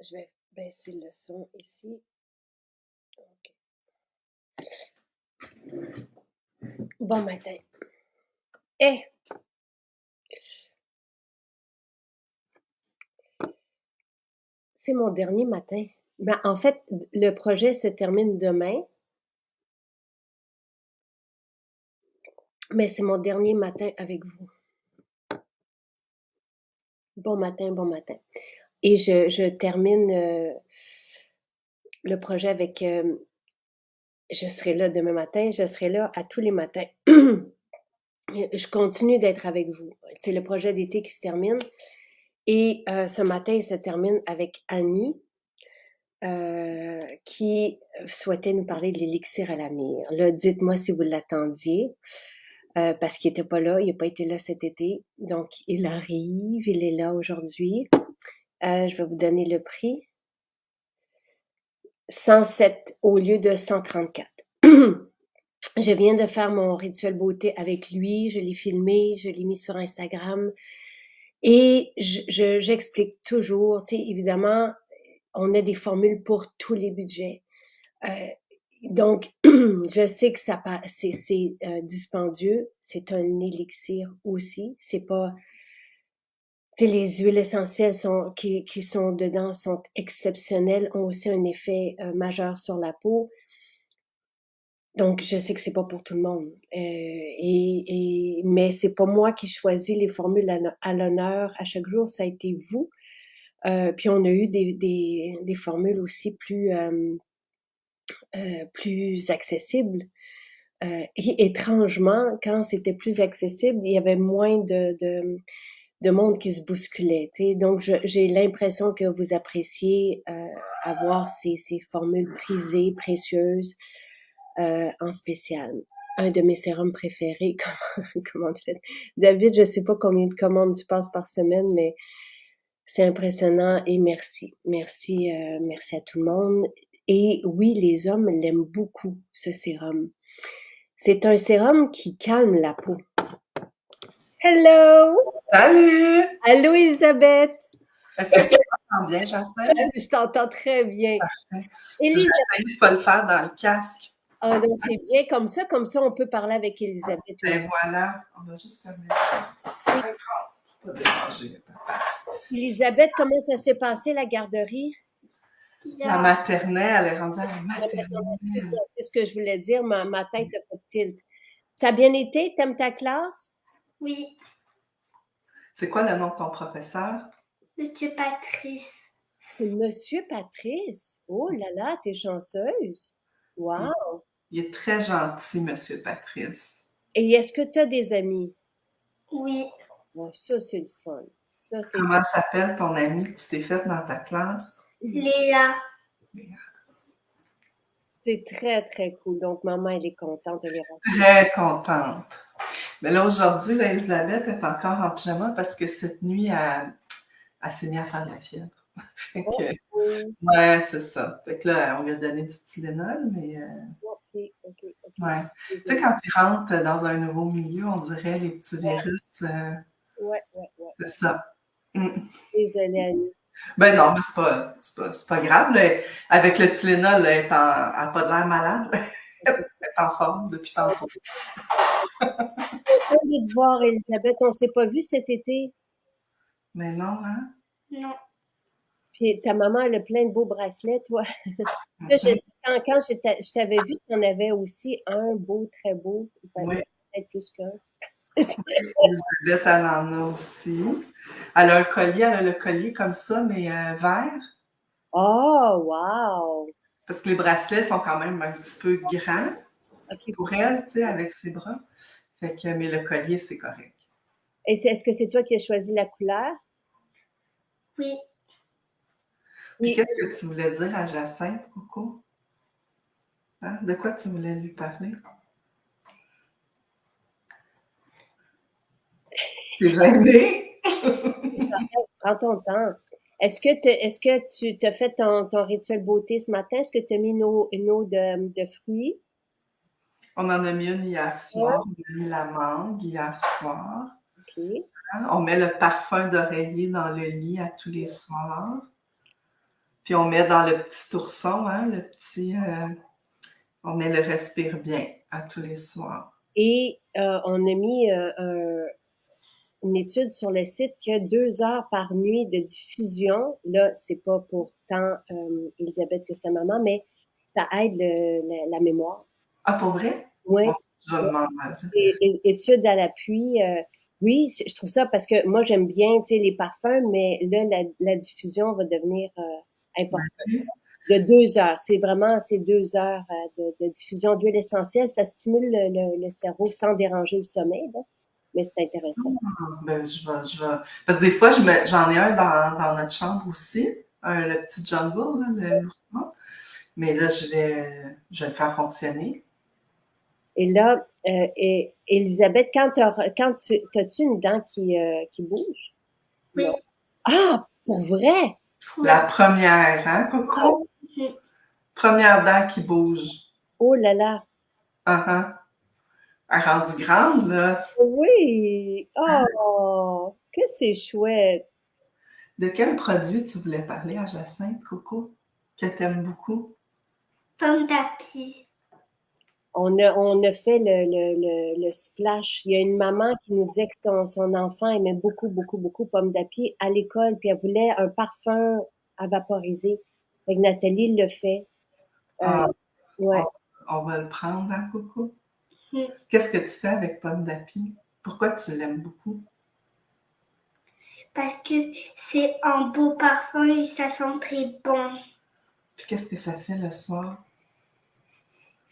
Je vais baisser le son ici. OK. Bon matin. Eh! C'est mon dernier matin. Ben, en fait, le projet se termine demain, mais c'est mon dernier matin avec vous. Bon matin, bon matin. Et je termine le projet avec je serai là demain matin, je serai là à tous les matins. Je continue d'être avec vous. C'est le projet d'été qui se termine. Et ce matin, il se termine avec Annie, qui souhaitait nous parler de l'élixir à la myrrhe. Là, dites-moi si vous l'attendiez, parce qu'il n'était pas là, il n'a pas été là cet été. Donc, il arrive, il est là aujourd'hui. Je vais vous donner le prix. 107 au lieu de 134. Je viens de faire mon rituel beauté avec lui, je l'ai filmé, je l'ai mis sur Instagram et j'explique toujours, tu sais, évidemment, on a des formules pour tous les budgets. Donc, je sais que c'est dispendieux, c'est un élixir aussi, c'est pas, tu sais, les huiles essentielles qui sont dedans sont exceptionnelles, ont aussi un effet majeur sur la peau. Donc, je sais que c'est pas pour tout le monde. Mais c'est pas moi qui choisis les formules à l'honneur. À chaque jour, ça a été vous. Puis on a eu des formules aussi plus accessibles. Et étrangement, quand c'était plus accessible, il y avait moins de monde qui se bousculait. T'sais. Donc, j'ai l'impression que vous appréciez avoir ces formules prisées, précieuses, en spécial. Un de mes sérums préférés. Comment tu fais? David, je sais pas combien de commandes tu passes par semaine, mais c'est impressionnant et merci. Merci, merci à tout le monde. Et oui, les hommes l'aiment beaucoup, ce sérum. C'est un sérum qui calme la peau. Hello! Salut! Allô, Elisabeth! Est-ce que tu m'entends bien, Jacinthe? Je t'entends très bien. Parfait. Si Elisabeth, j'essayais de ne pas le faire dans le casque. oh non, c'est bien comme ça on peut parler avec Elisabeth aussi. Ben voilà, on va juste fermer ça. Oui. Pas déranger. Elisabeth, comment ça s'est passé la garderie? La maternelle, elle est rendue à la La maternelle. maternelle, excuse-moi, c'est ce que je voulais dire, ma tête a fait tilt. Ça a bien été? T'aimes ta classe? Oui, C'est quoi le nom de ton professeur? Monsieur Patrice. C'est Monsieur Patrice. Oh là là, t'es chanceuse. Wow. Il est très gentil, Monsieur Patrice. Et est-ce que tu as des amis? Oui, Bon, ça, c'est le fun. Ça, c'est Comment s'appelle ton ami que tu t'es fait dans ta classe? Léa. c'est très, très cool. Donc, maman, elle est contente. Elle est rentrée. Très contente. Mais là, aujourd'hui, là, Elisabeth est encore en pyjama parce que cette nuit, elle s'est mise à faire de la fièvre. Fait que, Oh, ouais, c'est ça. Fait que là, on lui a donné du Tylenol, mais ok. ouais. Tu sais, Désolée. quand tu rentres dans un nouveau milieu, on dirait les petits virus, Ouais. c'est ça. Mm. Désolée, Annie. Ben non, mais c'est pas grave. Là. Avec le Tylenol, là, elle n'a pas de l'air malade. Elle est en forme depuis tantôt. Contente de te voir, Elisabeth. On s'est pas vu cet été. Mais non, hein? Non. Puis ta maman, elle a plein de beaux bracelets, toi. Là, je Mhm. sais, quand je t'avais vu, tu en avais aussi un beau, très beau. Ben, Oui, peut-être plus qu'un. Elisabeth, elle en a aussi. Elle a un collier, elle a le collier comme ça, mais vert. Oh, wow! Parce que les bracelets sont quand même un petit peu grands OK. pour elle, tu sais, avec ses bras. Fait que, mais le collier, c'est correct. Et est-ce que c'est toi qui as choisi la couleur? Oui, Puis Oui. qu'est-ce que tu voulais dire à Jacinthe, Coco? Hein? De quoi tu voulais lui parler? T'es gênée? Prends ton temps. Est-ce que tu t'as fait ton rituel beauté ce matin? Est-ce que tu as mis une eau de fruits? On en a mis une hier Ouais. soir. On a mis la mangue hier soir. OK. Hein? On met le parfum d'oreiller dans le lit à tous les soirs. Puis on met dans le petit ourson, hein, on met le respire bien à tous les soirs. Et on a mis une étude sur le site que 2 heures par nuit de diffusion, là, c'est pas pour tant Elisabeth que sa maman, mais ça aide la mémoire. Ah, pour vrai? Oui. Bon, je vais demander à ça. Études à l'appui. Oui, je trouve ça parce que moi, j'aime bien, tu sais, les parfums, mais là, la diffusion va devenir importante. De 2 heures. C'est vraiment ces 2 heures de diffusion d'huile essentielle. Ça stimule le cerveau sans déranger le sommeil, là. Mais c'est intéressant. Ben, parce que des fois, j'en ai un dans notre chambre aussi, le petit jungle, là, l'ourson. Mais là, je vais le faire fonctionner. Et là, Elisabeth, t'as-tu une dent qui bouge? Oui. Non. Ah, pour vrai? La première, hein, Coco? Mhm. Première dent qui bouge. Oh là là. Uh-huh. Elle est rendue grande, là. Oui. Oh, que c'est chouette. De quel produit tu voulais parler à Jacinthe, Coco, que t'aimes beaucoup? Pomme d'api. On a fait le splash. Il y a une maman qui nous disait que son enfant aimait beaucoup, beaucoup, beaucoup pomme d'api à l'école, puis elle voulait un parfum à vaporiser. Fait que Nathalie le fait. Ah, Ouais. on va le prendre, hein, Coco? Mhm. Qu'est-ce que tu fais avec pomme d'api? Pourquoi tu l'aimes beaucoup? Parce que c'est un beau parfum et ça sent très bon. Puis qu'est-ce que ça fait le soir?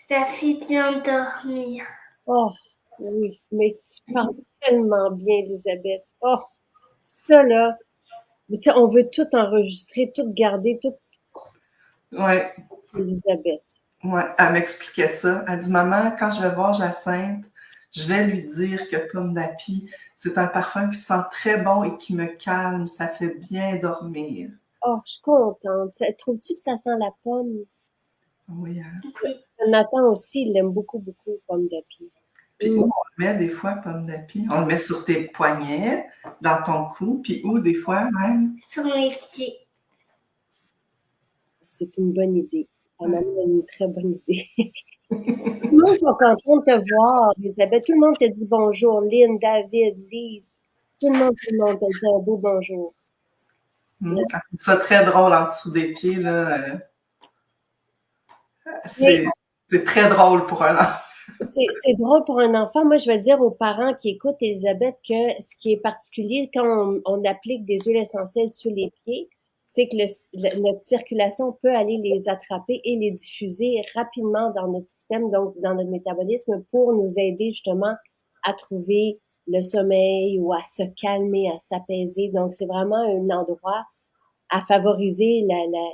Ça fait bien dormir. Oh, oui. Mais tu parles tellement bien, Elisabeth. Oh, ça là. Mais tu sais, on veut tout enregistrer, tout garder, tout. Ouais, Elisabeth. ouais, elle m'expliquait ça. Elle dit, maman, quand je vais voir Jacinthe, je vais lui dire que pomme d'api, c'est un parfum qui sent très bon et qui me calme, ça fait bien dormir. Oh, je suis contente. Trouves-tu que ça sent la pomme? Oui, hein. Oui. Jonathan aussi, il aime beaucoup, beaucoup, pomme d'api. Puis où on le met des fois, pomme d'api? On le met sur tes poignets, dans ton cou, puis où des fois même? Sur mes pieds. C'est une bonne idée. Ta maman a une très bonne idée. Tout le monde est content de te voir, Elisabeth. Tout le monde te dit bonjour. Lynn, David, Lise. Tout le monde te dit un beau bonjour. Je trouve ça très drôle en dessous des pieds, là. Mais C'est très drôle pour un enfant. c'est drôle pour un enfant. Moi, je vais dire aux parents qui écoutent Elisabeth que ce qui est particulier quand on applique des huiles essentielles sous les pieds, c'est que notre circulation peut aller les attraper et les diffuser rapidement dans notre système, donc dans notre métabolisme, pour nous aider justement à trouver le sommeil ou à se calmer, à s'apaiser. Donc, c'est vraiment un endroit à favoriser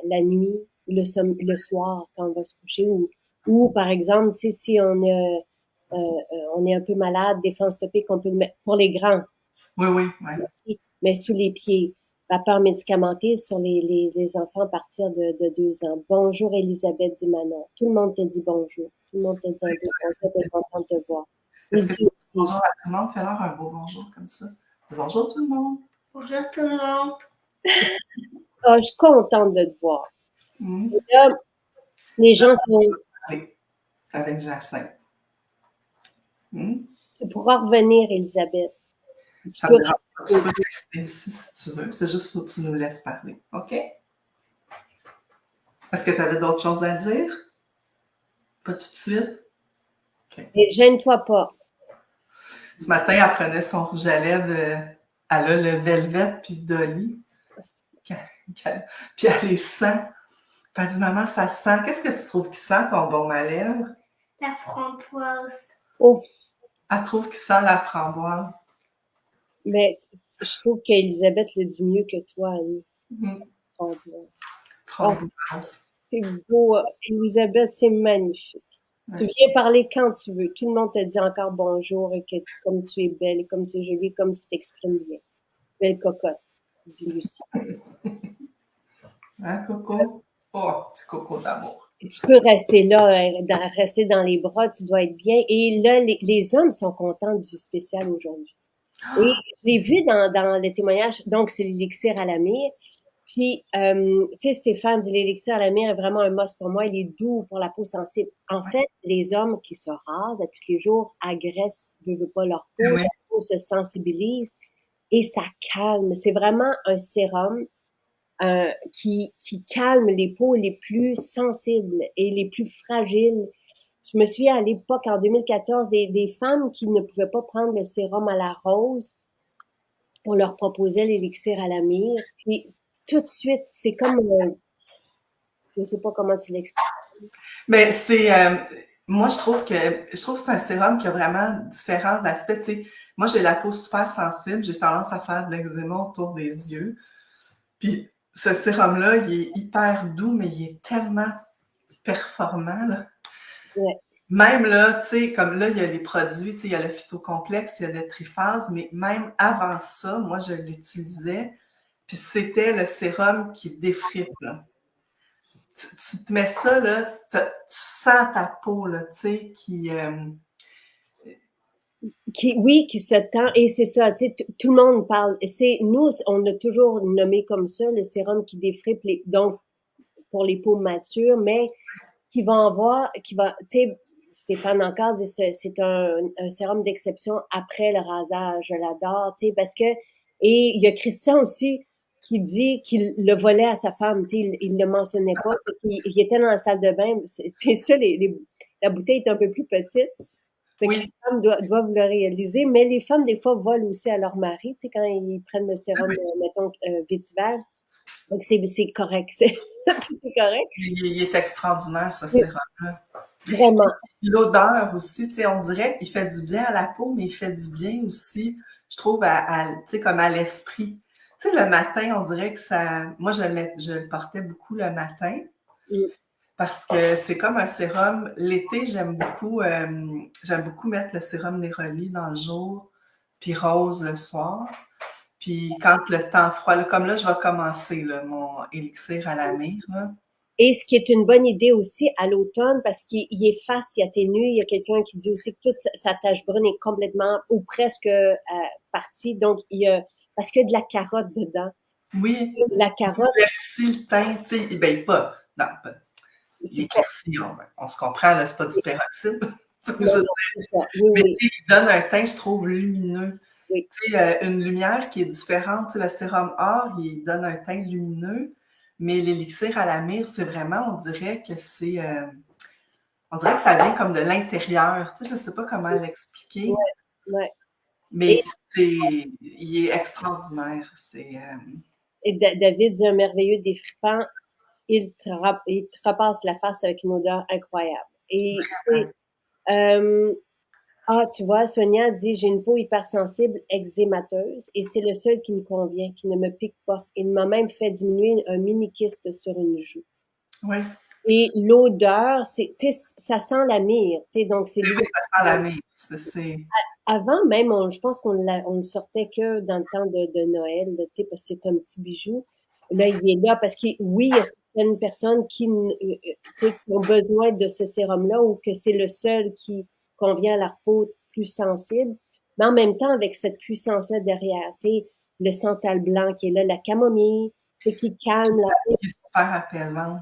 la nuit, le soir quand on va se coucher ou par exemple, tu sais, si on est un peu malade, défense topique, on peut le mettre pour les grands, Oui, oui, oui. mais sous les pieds. Vapeur médicamentée sur les enfants à partir de 2 ans. Bonjour Elisabeth, dit Manon. Tout le monde te dit bonjour. Tout le monde te dit un beau bonjour, t'es content de te voir. Est-ce que tu dis bonjour à tout le monde? Fais-leur un beau bonjour comme ça. Dis bonjour tout le monde. Bonjour tout le monde. Oh, je suis contente de te voir. Et là, les gens sont... Allez, avec Jacinthe. Tu pourras revenir, Elisabeth. Ça me dérange pas. Tu peux rester ici si tu veux. C'est juste qu'il faut que tu nous laisses parler. OK? Est-ce que tu avais d'autres choses à dire? Pas tout de suite? Okay. Et gêne-toi pas. Ce matin, elle prenait son rouge à lèvres. Elle a le Velvet puis Dolly. Puis elle les sent. Puis elle dit, maman, ça sent. Qu'est-ce que tu trouves qui sent ton baume à lèvres? La framboise. Oh, Elle trouve qu'il sent la framboise. mais je trouve qu'Elisabeth le dit mieux que toi, Annie. Framboise. Framboise. C'est beau. Elisabeth, c'est magnifique. Ouais. Tu viens parler quand tu veux. Tout le monde te dit encore bonjour et que comme tu es belle et comme tu es jolie, comme tu t'exprimes bien. Belle cocotte, dit Lucie. Hein, Coco? Oh, petit Coco d'amour. Tu peux rester là, rester dans les bras, tu dois être bien. Et là, les hommes sont contents du spécial aujourd'hui. Et je l'ai vu dans le témoignage, donc c'est l'élixir à la mire. Puis, tu sais, Stéphane dit l'élixir à la myrrhe est vraiment un must pour moi. Il est doux pour la peau sensible. En Ouais. fait, les hommes qui se rasent à tous les jours agressent, veulent pas Oui. leur peau se sensibilise et ça calme. C'est vraiment un sérum qui calme les peaux les plus sensibles et les plus fragiles. Je me souviens à l'époque, en 2014, des femmes qui ne pouvaient pas prendre le sérum à la rose, on leur proposait l'élixir à la myrrhe. Puis tout de suite, c'est comme, je ne sais pas comment tu l'expliques. Mais moi je trouve que c'est un sérum qui a vraiment différents aspects. Tu sais, moi j'ai la peau super sensible, j'ai tendance à faire de l'eczéma autour des yeux. Puis ce sérum-là, il est hyper doux, mais il est tellement performant, là. Ouais. Même là, tu sais, comme là, il y a les produits, tu sais, il y a le phytocomplexe, il y a le triphase, mais même avant ça, moi, je l'utilisais, puis c'était le sérum qui défripe, là. Tu te mets ça, là, tu sens ta peau, là, tu sais, Oui, qui se tend, et c'est ça, tu sais, tout le monde parle, nous, on a toujours nommé comme ça le sérum qui défripe donc, pour les peaux matures, mais tu sais, Stéphane encore dit c'est un sérum d'exception après le rasage. Je l'adore, tu sais, parce que, et il y a Christian aussi qui dit qu'il le volait à sa femme, tu sais, il le mentionnait pas, il était dans la salle de bain, puis ça, la bouteille est un peu plus petite. Fait que oui, les femmes doivent le réaliser, mais les femmes, des fois, volent aussi à leur mari, tu sais, quand ils prennent le sérum, mettons, vétiver. Donc, c'est correct, tout est correct. il est extraordinaire, ce sérum-là. Vraiment. L'odeur aussi, tu sais, on dirait qu'il fait du bien à la peau, mais il fait du bien aussi, je trouve, tu sais, comme à l'esprit. Tu sais, le matin, on dirait que ça... Moi, je le portais beaucoup le matin Mm. parce que c'est comme un sérum. L'été, j'aime beaucoup mettre le sérum Neroli dans le jour, puis rose le soir. Puis quand le temps froid, là, comme là, je vais commencer là, mon élixir à la myrrhe, là. Et ce qui est une bonne idée aussi à l'automne, parce qu'il efface, il atténue. Il y a quelqu'un qui dit aussi que toute sa tache brune est complètement ou presque partie. Donc, parce qu'il y a de la carotte dedans. Oui, La il carotte, éclaircit le teint, tu sais, ben pas, non, pas, il c'est pas, éclaircit, on se comprend, là, c'est pas du peroxyde, non, non, c'est ça. Oui, mais oui, tu sais, il donne un teint, je trouve, lumineux. oui. Tu sais, une lumière qui est différente, tu sais, le sérum or, il donne un teint lumineux, mais l'élixir à la myrrhe, c'est vraiment, on dirait que ça vient comme de l'intérieur, tu sais, je sais pas comment l'expliquer, Ouais, ouais. Et, mais il est extraordinaire, David dit un merveilleux défrippant. Il te repasse la face avec une odeur incroyable. Euh, tu vois, Sonia dit, j'ai une peau hypersensible, eczémateuse, et c'est le seul qui me convient, qui ne me pique pas. Il m'a même fait diminuer un mini kyste sur une joue. oui, Et l'odeur, tu sais, ça sent la myrrhe, tu sais, donc c'est c'est lui. vrai que ça sent la myrrhe, Avant même, je pense on le sortait que dans le temps de Noël, là, tu sais, parce que c'est un petit bijou. Là, il est là parce que oui, il y a certaines personnes tu sais, qui ont besoin de ce sérum-là ou que c'est le seul qui convient à leur peau plus sensible. Mais en même temps, avec cette puissance-là derrière, tu sais, le santal blanc qui est là, la camomille, tu sais, qui calme qui est super apaisante.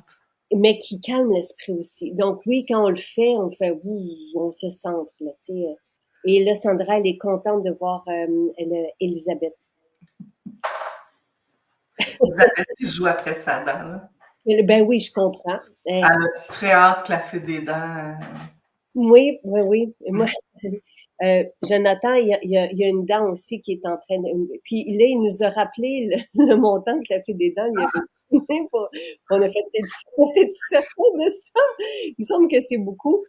mais qui calme l'esprit aussi. Donc oui, quand on fait oui, on se centre, là, tu sais. Et là, Sandra, elle est contente de voir Elisabeth. Elisabeth qui joue après sa dent, là. Ben oui, je comprends. Elle a très hâte que la fée des dents. Oui, oui, oui. Moi, Jonathan, il y a une dent aussi qui est en train de... Puis là, il nous a rappelé le montant que la fée des dents lui avait donné on a fait, t'es-tu certain de ça? Il me semble que c'est beaucoup.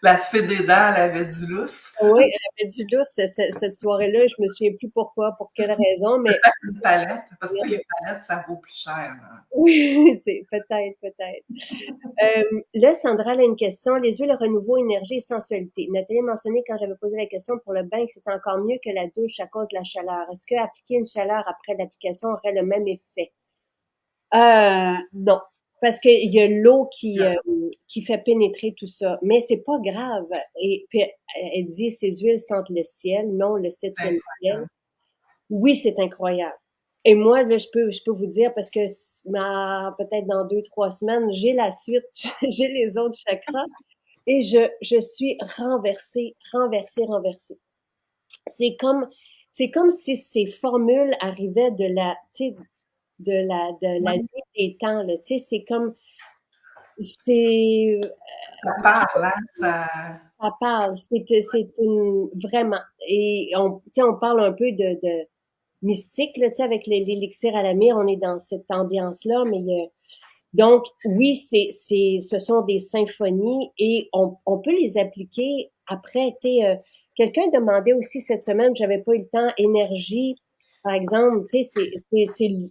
La fée des dents, elle avait du lousse. Oui, elle avait du lousse cette soirée-là. Je me souviens plus pourquoi, pour quelle raison, mais Peut-être une palette, parce que les palettes, ça vaut plus cher, hein. oui, c'est peut-être, peut-être. Là, Sandra elle a une question. Les huiles renouveau, énergie et sensualité. Nathalie a mentionné quand j'avais posé la question pour le bain que c'était encore mieux que la douche à cause de la chaleur. Est-ce que appliquer une chaleur après l'application aurait le même effet? Non. Parce qu'il y a l'eau qui fait pénétrer tout ça. Mais c'est pas grave. Et puis, elle dit, ces huiles sentent le ciel. Non, le septième ciel. Oui, c'est incroyable. Et moi, là, je peux vous dire, parce que peut-être dans 2, 3 semaines, j'ai la suite, j'ai les autres chakras, et je suis renversée, renversée, renversée. C'est comme, c'est comme si ces formules arrivaient tu sais, de la Oui, nuit des temps, là. Tu sais, c'est comme, c'est, ça parle, hein, ça... ça parle, c'est une, vraiment, et tu sais, on parle un peu de mystique, là, tu sais, avec l'élixir à la myrrhe, on est dans cette ambiance-là, mais donc, oui, ce sont des symphonies et on peut les appliquer après, tu sais, quelqu'un demandait aussi cette semaine, j'avais pas eu le temps, énergie, par exemple, tu sais,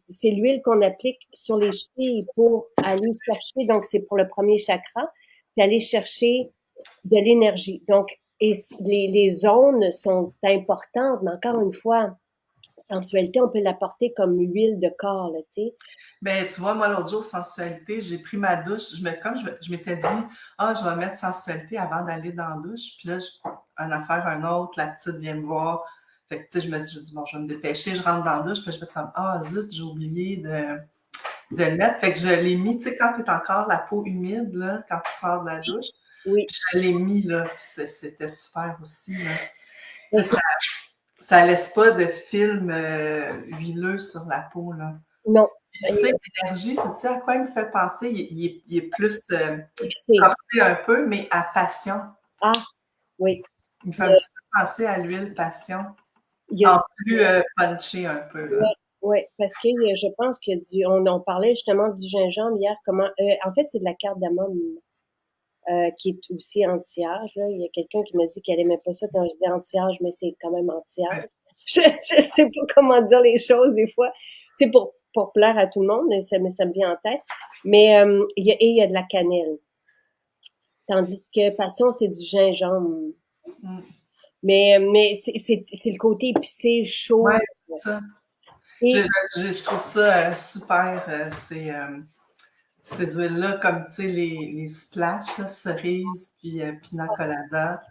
c'est l'huile qu'on applique sur les chevilles pour aller chercher, donc c'est pour le premier chakra, puis aller chercher de l'énergie. Donc, et les zones sont importantes, mais encore une fois, sensualité, on peut l'apporter comme huile de corps, là, tu sais. Ben, tu vois, moi, l'autre jour, sensualité, j'ai pris ma douche. Comme je m'étais dit, ah, je vais mettre sensualité avant d'aller dans la douche. Puis là, une affaire, un autre, la petite vient me voir. Fait que, tu sais, je dis, bon, je vais me dépêcher, je rentre dans la douche. Puis je vais comme, ah, zut, j'ai oublié de le mettre. Fait que je l'ai mis, tu sais, quand t'es encore la peau humide, là, quand tu sors de la douche. Oui. Puis je l'ai mis, là. Puis c'était super aussi, là. Et Tu sais, ça laisse pas de film huileux sur la peau, là. non. Tu sais, l'énergie, sais-tu à quoi il me fait penser? Il est plus Épicé. corsé un peu, mais à passion. Ah, oui. Il me fait Il y un a, petit peu penser à l'huile passion. il y a En du, plus punché un peu, ouais, là. ouais, parce que je pense qu'il y a on parlait justement du gingembre hier, en fait, c'est de la cardamome, qui est aussi anti-âge, là. Il y a quelqu'un qui m'a dit qu'elle aimait pas ça quand je dis anti-âge, mais c'est quand même anti-âge. Ouais. Je sais pas comment dire les choses des fois. Tu sais, pour plaire à tout le monde, mais ça me vient en tête. Mais, il y a de la cannelle. Tandis que passion, c'est du gingembre. Mm. Mais c'est le côté épicé, Ouais, chaud. c'est ça. Et Je trouve ça super, ces huiles-là, comme, tu sais, les splash, là, cerises, puis pina colada,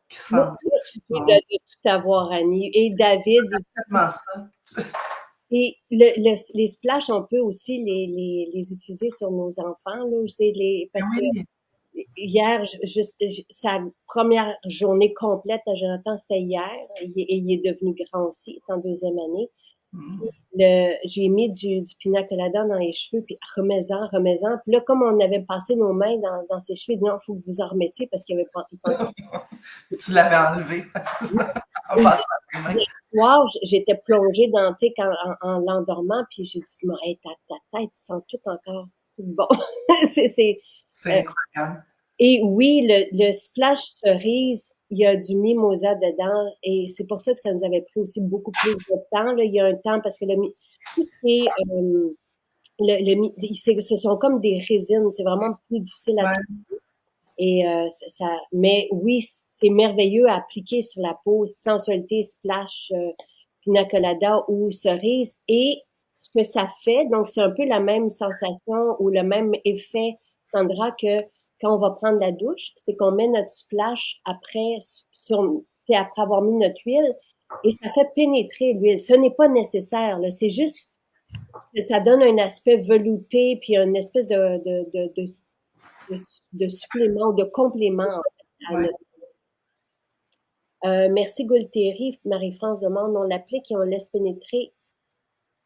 qui sentent merci si bon. de tout avoir, Annie. Et David, C'est tellement ça. et les splash, on peut aussi les utiliser sur nos enfants, là. Je sais, Mais parce que oui, hier, sa première journée complète à Jonathan, c'était hier. Et il est devenu grand aussi, il est en 2e année. mm. J'ai mis du pina colada dans les cheveux, puis remets-en, remets-en. Puis là, comme on avait passé nos mains dans ses cheveux, il dit non, il faut que vous en remettiez parce qu'il avait il pensait. Tu l'avais enlevé. En Et passant tes mains. hier soir, j'étais plongée dans, tu sais, en l'endormant, puis j'ai dit, non, hey, ta tête sent tout encore, tout bon. c'est, C'est euh, incroyable. et oui, le splash cerise, il y a du mimosa dedans, et c'est pour ça que ça nous avait pris aussi beaucoup plus de temps, là. Il y a un temps, parce que tout ce qui est, ce sont comme des résines, c'est vraiment plus difficile à Ouais. trouver. Et mais oui, c'est merveilleux à appliquer sur la peau, sensualité, splash, pina colada ou cerise. Et ce que ça fait, donc c'est un peu la même sensation ou le même effet, Sandra, que quand on va prendre la douche, c'est qu'on met notre splash après, tu sais, après avoir mis notre huile, et ça fait pénétrer l'huile. Ce n'est pas nécessaire, là, c'est juste, ça donne un aspect velouté, puis une espèce de supplément, de complément en fait, à Ouais. notre. Merci Gualtieri, Marie-France demande, on l'applique et on laisse pénétrer.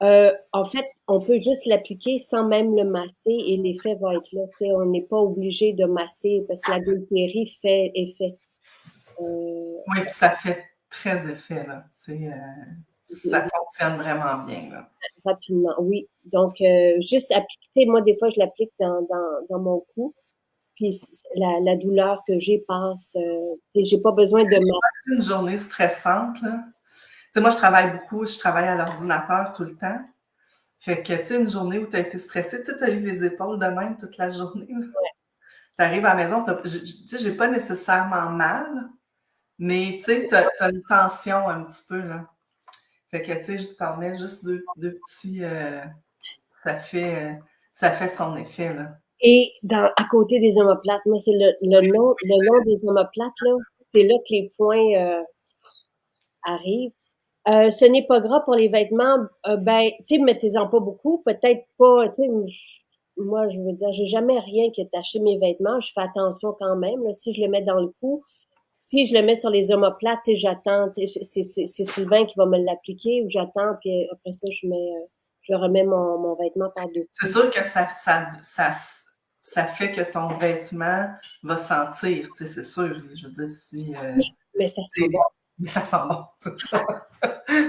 En fait, on peut juste l'appliquer sans même le masser et l'effet va être là. Tu sais, on n'est pas obligé de masser parce que la Gualtieri fait effet. Oui, puis ça fait très effet, là. Ça fonctionne vraiment bien, là. Rapidement, oui. Donc, juste appliquer, tu sais, moi, des fois, je l'applique dans mon cou, puis la douleur que j'ai passe. J'ai pas besoin de Une journée stressante, là. Tu sais, moi, je travaille beaucoup, je travaille à l'ordinateur tout le temps. Fait que, tu sais, une journée où tu as été stressé, tu sais, tu as eu les épaules de même toute la journée. Tu arrives à la maison, tu sais, j'ai pas nécessairement mal, mais tu sais, tu as une tension un petit peu, là. Fait que, tu sais, je t'en mets juste deux petits. Ça fait, ça fait son effet, là. Et à côté des omoplates, moi, c'est le long des omoplates, là, c'est là que les points arrivent. Ce n'est pas gras pour les vêtements. Ben, tu sais, mettez-en pas beaucoup. Peut-être pas, tu sais, moi, je veux dire, j'ai jamais rien qui a taché mes vêtements. Je fais attention quand même, là. Si je le mets dans le cou, si je le mets sur les omoplates, tu sais, j'attends. Tu sais, c'est Sylvain qui va me l'appliquer ou j'attends, puis après ça, je remets mon vêtement C'est par-dessus. sûr que ça fait que ton vêtement va sentir, tu sais, c'est sûr. Je veux dire, si. Oui, mais ça sent C'est- bon. mais ça sent bon, c'est ça.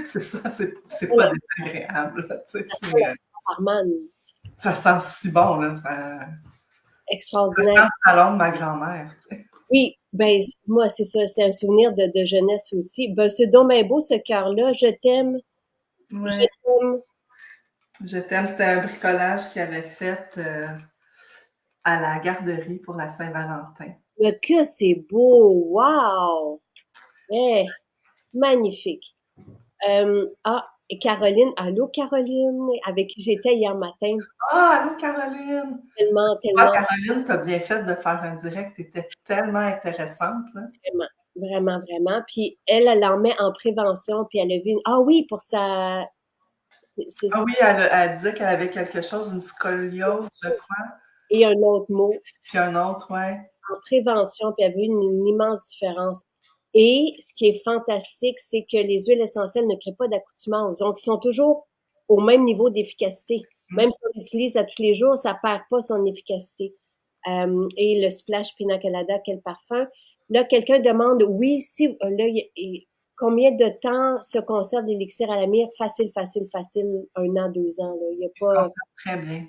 C'est ça, c'est Voilà, pas désagréable, là, tu sais, Armand, ça sent si bon, là. Ça extraordinaire. sent le salon de ma grand-mère, tu sais. Oui, ben moi, c'est ça, c'est un souvenir de jeunesse aussi. Ben, c'est donc bien beau, ce cœur-là. Je Ouais. t'aime. Je t'aime, c'était un bricolage qu'il avait fait à la garderie pour la Saint-Valentin. Mais que c'est beau! Wow! Eh, magnifique. Et Caroline, allô Caroline, avec qui j'étais hier matin. Ah, allô Caroline! Tellement, Ah, tellement, Caroline, t'as bien fait de faire un direct, t'étais tellement intéressante, là. vraiment, vraiment, vraiment. Puis elle en met en prévention, puis elle a vu, ah oui, pour sa, c'est Ah ça. oui, elle disait qu'elle avait quelque chose, une scoliose, je crois, Et un autre mot, puis un autre, ouais. en prévention, puis elle a vu une immense différence. Et ce qui est fantastique, c'est que les huiles essentielles ne créent pas d'accoutumance. Donc, ils sont toujours au même niveau d'efficacité. Mm. Même si on l'utilise à tous les jours, ça perd pas son efficacité. Et le splash Pina Colada, quel parfum. Là, quelqu'un demande, oui, si, là, combien de temps se conserve l'élixir à la myrrhe? Facile, facile, facile, 1 an, 2 ans. Là. Il n'y a Il se pas. conserve très bien.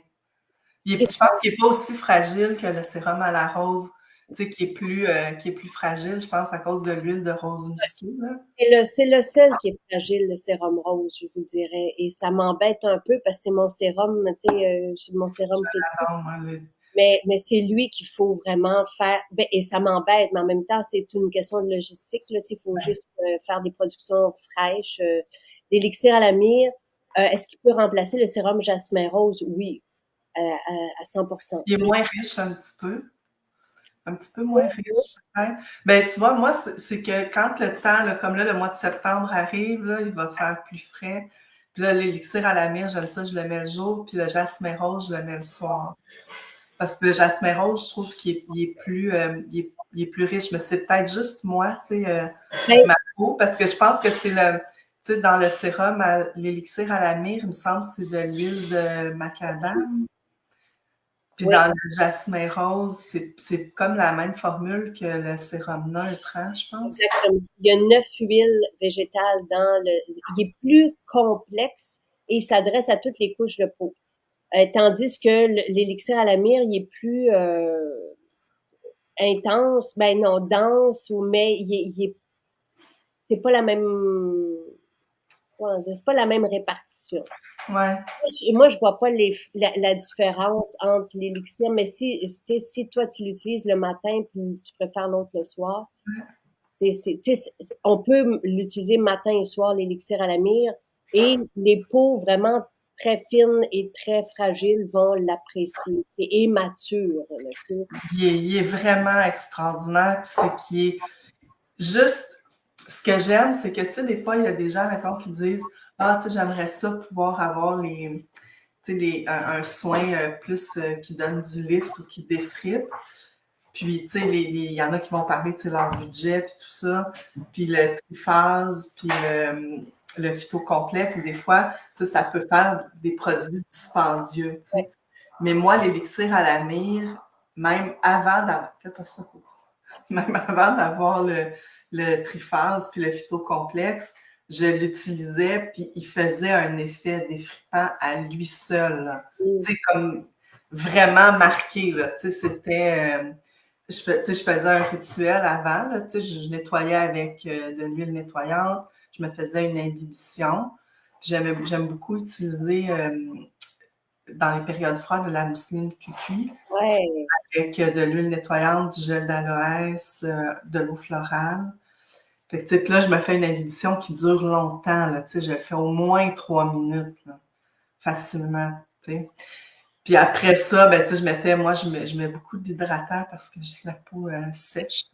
Je pense qu'il n'est pas aussi fragile que le sérum à la rose, tu sais, qui est plus fragile, je pense, à cause de l'huile de rose musquée, là. C'est le seul qui est fragile, le sérum rose, je vous dirais. Et ça m'embête un peu parce que c'est mon sérum, tu sais, c'est mon sérum fétiche. Alors, moi, Mais c'est lui qu'il faut vraiment faire. Ben, et ça m'embête, mais en même temps, c'est une question de logistique, là. Tu sais, il faut juste faire des productions fraîches. L'élixir à la myrrhe, est-ce qu'il peut remplacer le sérum jasmin rose? Oui, à 100%. il est moins riche un petit peu moins riche, peut-être. Ben, tu vois, moi, c'est que quand le temps, là, comme là, le mois de septembre arrive, là, il va faire plus frais. Puis là, l'élixir à la myrrhe, j'aime ça, je le mets le jour, puis le jasmin rose, je le mets le soir. Parce que le jasmin rose, je trouve il est plus, il est plus riche, mais c'est peut-être juste moi, tu sais, Ben, ma peau, parce que je pense que c'est le, tu sais, dans le sérum, l'élixir à la myrrhe, il me semble que c'est de l'huile de macadam. Puis oui, dans le jasmin rose, c'est comme la même formule que le sérum neutre, hein, je pense. exactement. Il y a 9 huiles végétales dans le. Il est plus complexe et il s'adresse à toutes les couches de peau. Tandis que l'élixir à la myrrhe, il est plus intense, ben non, dense, ou mais c'est pas la même, c'est pas la même répartition. Ouais. Moi, je vois pas la différence entre l'élixir, mais si toi tu l'utilises le matin puis tu préfères l'autre le soir, on peut l'utiliser matin et soir, l'élixir à la myrrhe, et les peaux vraiment très fines et très fragiles vont l'apprécier, et matures, là, Il est vraiment extraordinaire. Puis c'est qu'il est juste. Ce que j'aime, c'est que, tu sais, des fois, il y a des gens, mettons, qui disent ah, tu sais, j'aimerais ça pouvoir avoir un soin plus qui donne du lift ou qui défripe. Puis, tu sais, il y en a qui vont parler de leur budget, puis tout ça. Puis le triphase, puis le phytocomplexe, des fois, ça peut faire des produits dispendieux, tu sais. Mais moi, l'élixir à la myrrhe, même avant d'avoir... Fais pas ça, Coco. Même avant d'avoir le triphase puis le phytocomplexe, je l'utilisais, puis il faisait un effet défripant à lui seul, là. Tu sais, comme vraiment marqué, là. Tu sais, c'était... je faisais un rituel avant, là, je nettoyais avec de l'huile nettoyante, je me faisais une imbibition. J'aime beaucoup utiliser dans les périodes froides de la mousseline cucuy ouais. avec de l'huile nettoyante, du gel d'aloès, de l'eau florale. Fait que, puis là, je me fais une imbibition qui dure longtemps. Là, je fais au moins 3 minutes, là, facilement. T'sais. Puis après ça, ben, je mets beaucoup d'hydratant parce que j'ai la peau sèche.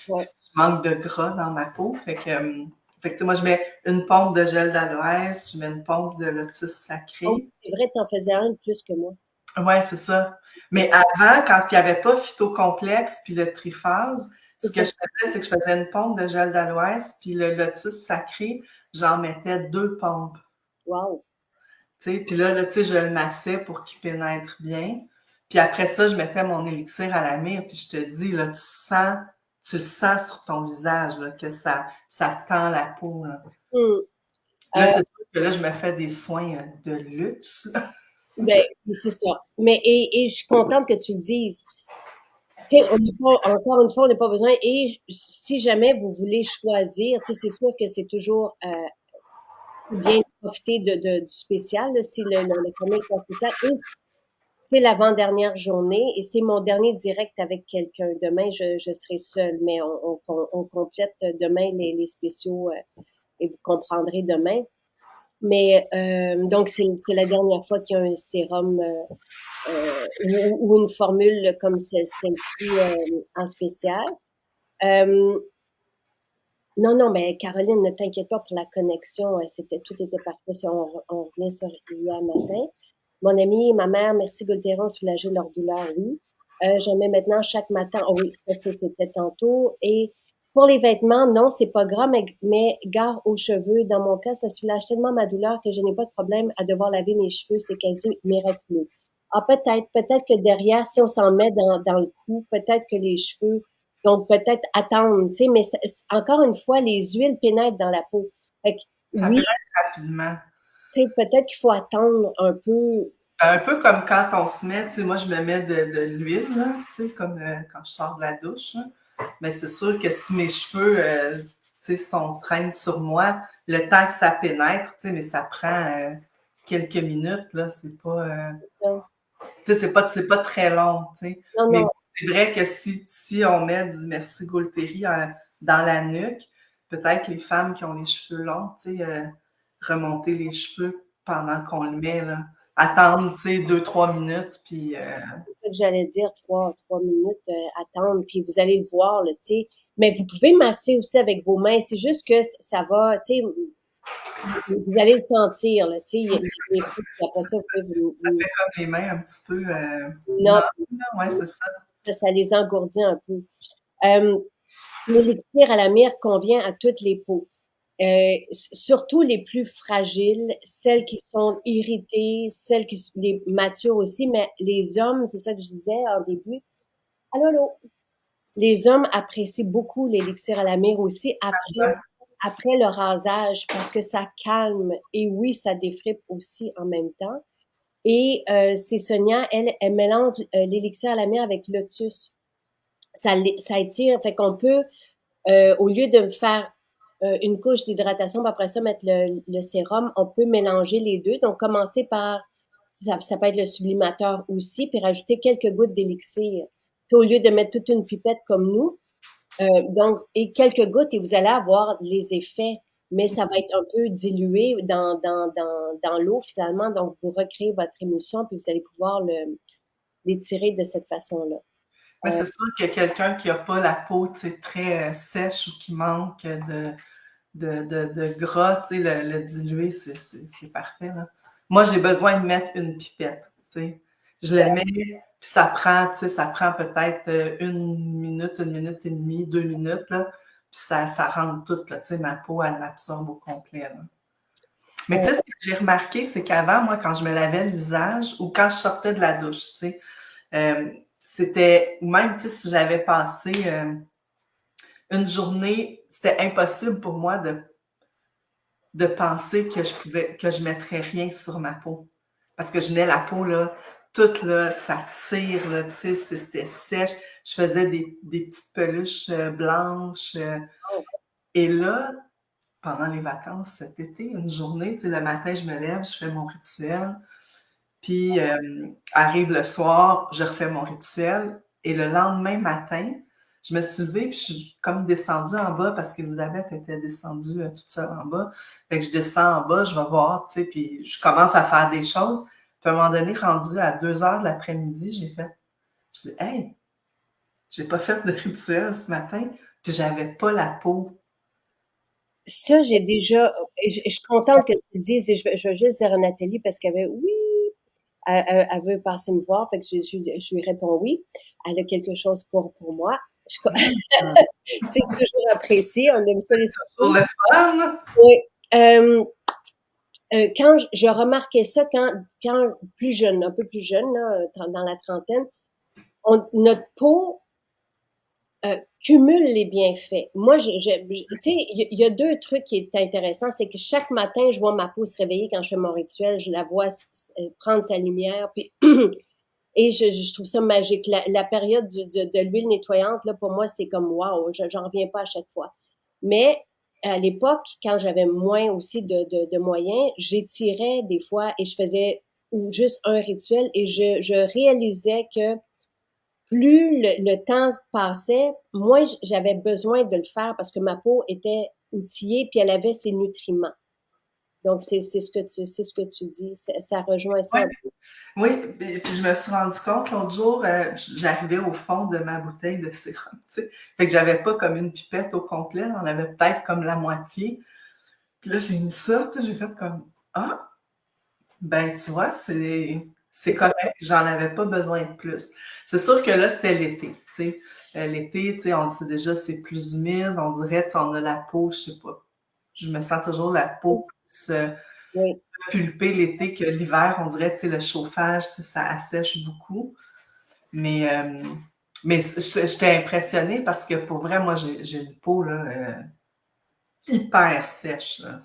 Ouais. Je manque de gras dans ma peau. Fait que Fait que, tu sais, moi, je mets une pompe de gel d'aloès, je mets une pompe de lotus Oh, sacré. c'est vrai, t'en faisais un de plus que moi. Ouais, c'est ça. Mais avant, quand il n'y avait pas phytocomplexe puis le triphase, ce que C'était je faisais, c'est que je faisais une pompe de gel d'aloès, puis le lotus sacré, j'en mettais 2 pompes. wow. Tu sais, puis là, tu sais, je le massais pour qu'il pénètre bien. Puis après ça, je mettais mon élixir à la mire, puis je te dis, là, tu le sens sur ton visage, là, que ça tend la peau, là. Hmm. Là, c'est sûr que là, je me fais des soins de luxe. Ben, c'est ça. Mais, et je suis contente que tu le dises. Tu sais, encore une fois, on n'a pas besoin. Et si jamais vous voulez choisir, tu sais, c'est sûr que c'est toujours bien de profiter du spécial, là, si la famille est pas spéciale. Et c'est l'avant-dernière journée et c'est mon dernier direct avec quelqu'un. Demain, je serai seule, mais on complète demain les spéciaux et vous comprendrez demain. Mais donc, c'est la dernière fois qu'il y a un sérum ou une formule comme celle-ci en spécial. Euh, non, non, mais Caroline, ne t'inquiète pas pour la connexion. Tout était parfait. Si on revient sur hier matin. Mon ami et ma mère, merci Golteron, ont soulagé leur douleur, oui. J'en mets maintenant chaque matin. Oh oui, c'était tantôt. Et pour les vêtements, non, c'est pas grave, mais gare aux cheveux. Dans mon cas, ça soulage tellement ma douleur que je n'ai pas de problème à devoir laver mes cheveux. C'est quasi miraculeux. Ah, peut-être que derrière, si on s'en met dans le cou, peut-être que les cheveux, donc peut-être attendre, tu sais, mais encore une fois, les huiles pénètrent dans la peau. Fait que, Ça oui, pénètre rapidement. tu sais, peut-être qu'il faut attendre un peu. Un peu comme quand on se met, tu sais, moi, je me mets de l'huile, là, tu sais, comme quand je sors de la douche, là. Mais c'est sûr que si mes cheveux, tu sais, traînent sur moi, le temps que ça pénètre, tu sais, mais ça prend quelques minutes, là, c'est pas, Ça. tu sais, c'est pas très long, tu sais. Non, Mais non, c'est vrai que si on met du Merci Gaultéry dans la nuque, peut-être les femmes qui ont les cheveux longs, tu sais, remonter les cheveux pendant qu'on le met, là. Attendre, tu sais, 2-3 minutes, puis... c'est ça que j'allais dire, trois minutes, attendre, puis vous allez le voir, là, tu sais. Mais vous pouvez masser aussi avec vos mains. C'est juste que ça va, tu sais, vous allez le sentir, là, tu sais. Il y a des trucs, puis après ça, vous pouvez ça fait comme les mains un petit peu non, molles, là. Ouais, c'est ça. ça les engourdit un peu. Euh, L'élixir à la myrrhe convient à toutes les peaux. Surtout les plus fragiles, celles qui sont irritées, les matures aussi, mais les hommes, c'est ça que je disais en début. Allô, allô. Les hommes apprécient beaucoup l'élixir à la myrrhe aussi après le rasage parce que ça calme et oui, ça défripe aussi en même temps. Et c'est Sonia, elle mélange l'élixir à la myrrhe avec lotus. Ça étire, fait qu'on peut au lieu de faire une couche d'hydratation, puis après ça, mettre le sérum, on peut mélanger les deux. Donc, commencer par, ça peut être le sublimateur aussi, puis rajouter quelques gouttes d'élixir. Au lieu de mettre toute une pipette comme nous, donc, et quelques gouttes, et vous allez avoir les effets, mais ça va être un peu dilué dans l'eau finalement. Donc, vous recréez votre émulsion, puis vous allez pouvoir l'étirer de cette façon-là. Mais c'est sûr que quelqu'un qui n'a pas la peau, tu sais, très sèche ou qui manque de gras, tu sais, le diluer, c'est parfait, là. Moi, j'ai besoin de mettre une pipette, tu sais. Je le mets, puis ça prend, tu sais, ça prend peut-être 1 minute et demie, 2 minutes, là, puis ça rentre tout, là, tu sais, ma peau, elle l'absorbe au complet, là. Mais tu sais, ce que j'ai remarqué, c'est qu'avant, moi, quand je me lavais le visage ou quand je sortais de la douche, tu sais, c'était, ou même, tu sais, si j'avais passé une journée, c'était impossible pour moi de penser que je mettrais rien sur ma peau. Parce que je n'ai la peau, là, toute, là, ça tire, là, tu sais, c'était sèche. Je faisais des petites peluches blanches. Et là, pendant les vacances cet été, une journée, tu sais, le matin, je me lève, je fais mon rituel. Puis, arrive le soir, je refais mon rituel. Et le lendemain matin, je me suis levée, puis je suis comme descendue en bas parce qu'Elisabeth était descendue toute seule en bas. Fait que je descends en bas, je vais voir, tu sais, puis je commence à faire des choses. Puis à un moment donné, rendu à 2 heures de l'après-midi, je dis, hey, j'ai pas fait de rituel ce matin, puis j'avais pas la peau Ça, j'ai déjà, je suis contente que tu le dises, et je vais juste dire à Nathalie parce qu'elle avait, oui, elle veut passer me voir, fait que je lui réponds oui. Elle a quelque chose pour moi. C'est toujours apprécié, on aime ça les Pour surprises. le fun. Oui. Quand je remarquais ça quand plus jeune, un peu plus jeune, là, dans la trentaine, notre peau cumule les bienfaits. Moi, tu sais, il y a deux trucs qui est intéressant, c'est que chaque matin, je vois ma peau se réveiller quand je fais mon rituel, je la vois prendre sa lumière, puis et je trouve ça magique. La période de l'huile nettoyante, là, pour moi, c'est comme wow, j'en reviens pas à chaque fois. Mais à l'époque, quand j'avais moins aussi de moyens, j'étirais des fois et je faisais ou juste un rituel et je réalisais que plus le temps passait, moins j'avais besoin de le faire parce que ma peau était outillée puis elle avait ses nutriments. Donc, c'est ce que tu dis. Ça rejoint ça Oui, un peu. oui. Puis je me suis rendu compte l'autre jour, j'arrivais au fond de ma bouteille de sérum, tu sais. Fait que j'avais pas comme une pipette au complet, j'en avais peut-être comme la moitié. Puis là, j'ai mis ça, puis là, j'ai fait comme ah, ben tu vois, c'est C'est correct. correct, j'en avais pas besoin de plus. C'est sûr que là, c'était l'été, tu sais. L'été, tu sais, on dit déjà c'est plus humide, on dirait, tu sais, on a la peau, je sais pas. Je me sens toujours la peau plus Oui. pulpée l'été que l'hiver, on dirait, tu sais, le chauffage, tu sais, ça assèche beaucoup. Mais, j'étais impressionnée parce que pour vrai, moi, j'ai une peau là, hyper sèche. Là.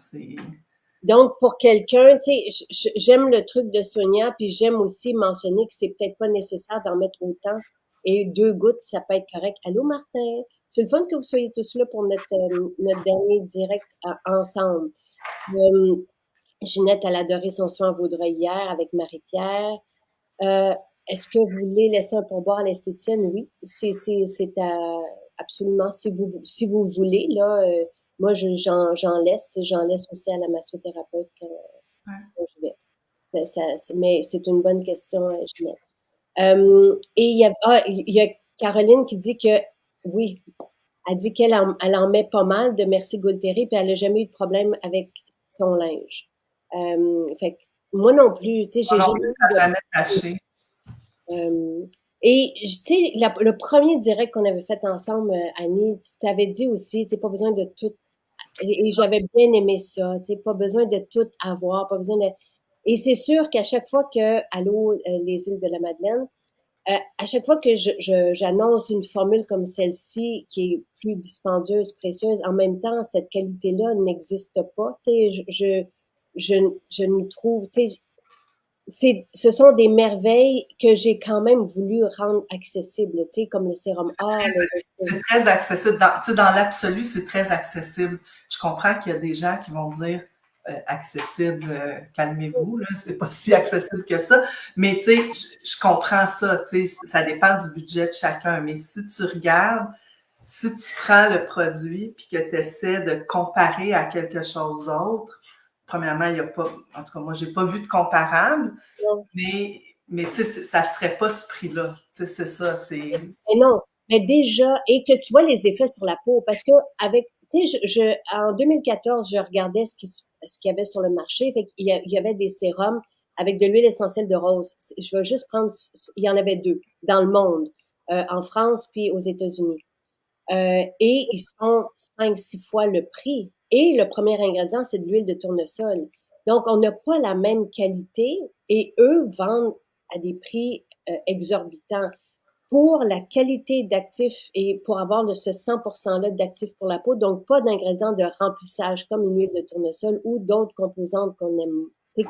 Donc, pour quelqu'un, tu sais, j'aime le truc de Sonia, puis j'aime aussi mentionner que c'est peut-être pas nécessaire d'en mettre autant. Et 2 gouttes, ça peut être correct. Allô, Martin? C'est le fun que vous soyez tous là pour notre dernier direct ensemble. Euh, Ginette, elle a adoré son soin en Vaudreuil hier avec Marie-Pierre. Euh, Est-ce que vous voulez laisser un pourboire à l'esthéticienne? Oui, absolument si vous voulez là. Moi, j'en laisse aussi à la massothérapeute quand je vais. Mais c'est une bonne question, Ginette. Et il y a Caroline qui dit que oui, elle dit elle en met pas mal de Merci Gualteri, puis elle a jamais eu de problème avec son linge. Fait que moi non plus, tu sais, j'ai Moi non jamais plus, eu ça de n'a jamais taché. et tu sais, le premier direct qu'on avait fait ensemble, Annie, tu t'avais dit aussi, tu sais, pas besoin de tout. Et j'avais bien aimé ça, tu sais, pas besoin de tout avoir, pas besoin de. Et c'est sûr qu'à chaque fois que, allô, les îles de la Madeleine, à chaque fois que j'annonce une formule comme celle-ci, qui est plus dispendieuse, précieuse, en même temps, cette qualité-là n'existe pas. Tu sais, je, je nous trouve, tu sais, ce sont des merveilles que j'ai quand même voulu rendre accessibles, tu sais, comme le sérum A. C'est très accessible. Dans l'absolu, c'est très accessible. Je comprends qu'il y a des gens qui vont dire accessible, calmez-vous, là, c'est pas si accessible que ça. Mais tu sais, je comprends ça, tu sais, ça dépend du budget de chacun. Mais si tu regardes, si tu prends le produit puis que tu essaies de comparer à quelque chose d'autre, premièrement, il n'y a pas, en tout cas, moi, j'ai pas vu de comparable, mais tu sais, ça serait pas ce prix-là. Tu sais, c'est ça, Mais non, mais déjà, et que tu vois les effets sur la peau, parce que avec, tu sais, en 2014, je regardais ce qu'il y avait sur le marché, fait qu'il y avait des sérums avec de l'huile essentielle de rose. Je vais juste prendre, il y en avait 2 dans le monde, en France puis aux États-Unis. Et ils sont 5, 6 fois le prix. Et le premier ingrédient, c'est de l'huile de tournesol. Donc, on n'a pas la même qualité et eux vendent à des prix exorbitants pour la qualité d'actifs et pour avoir ce 100%-là d'actifs pour la peau, donc pas d'ingrédients de remplissage comme une huile de tournesol ou d'autres composantes qu'on aime, ouais,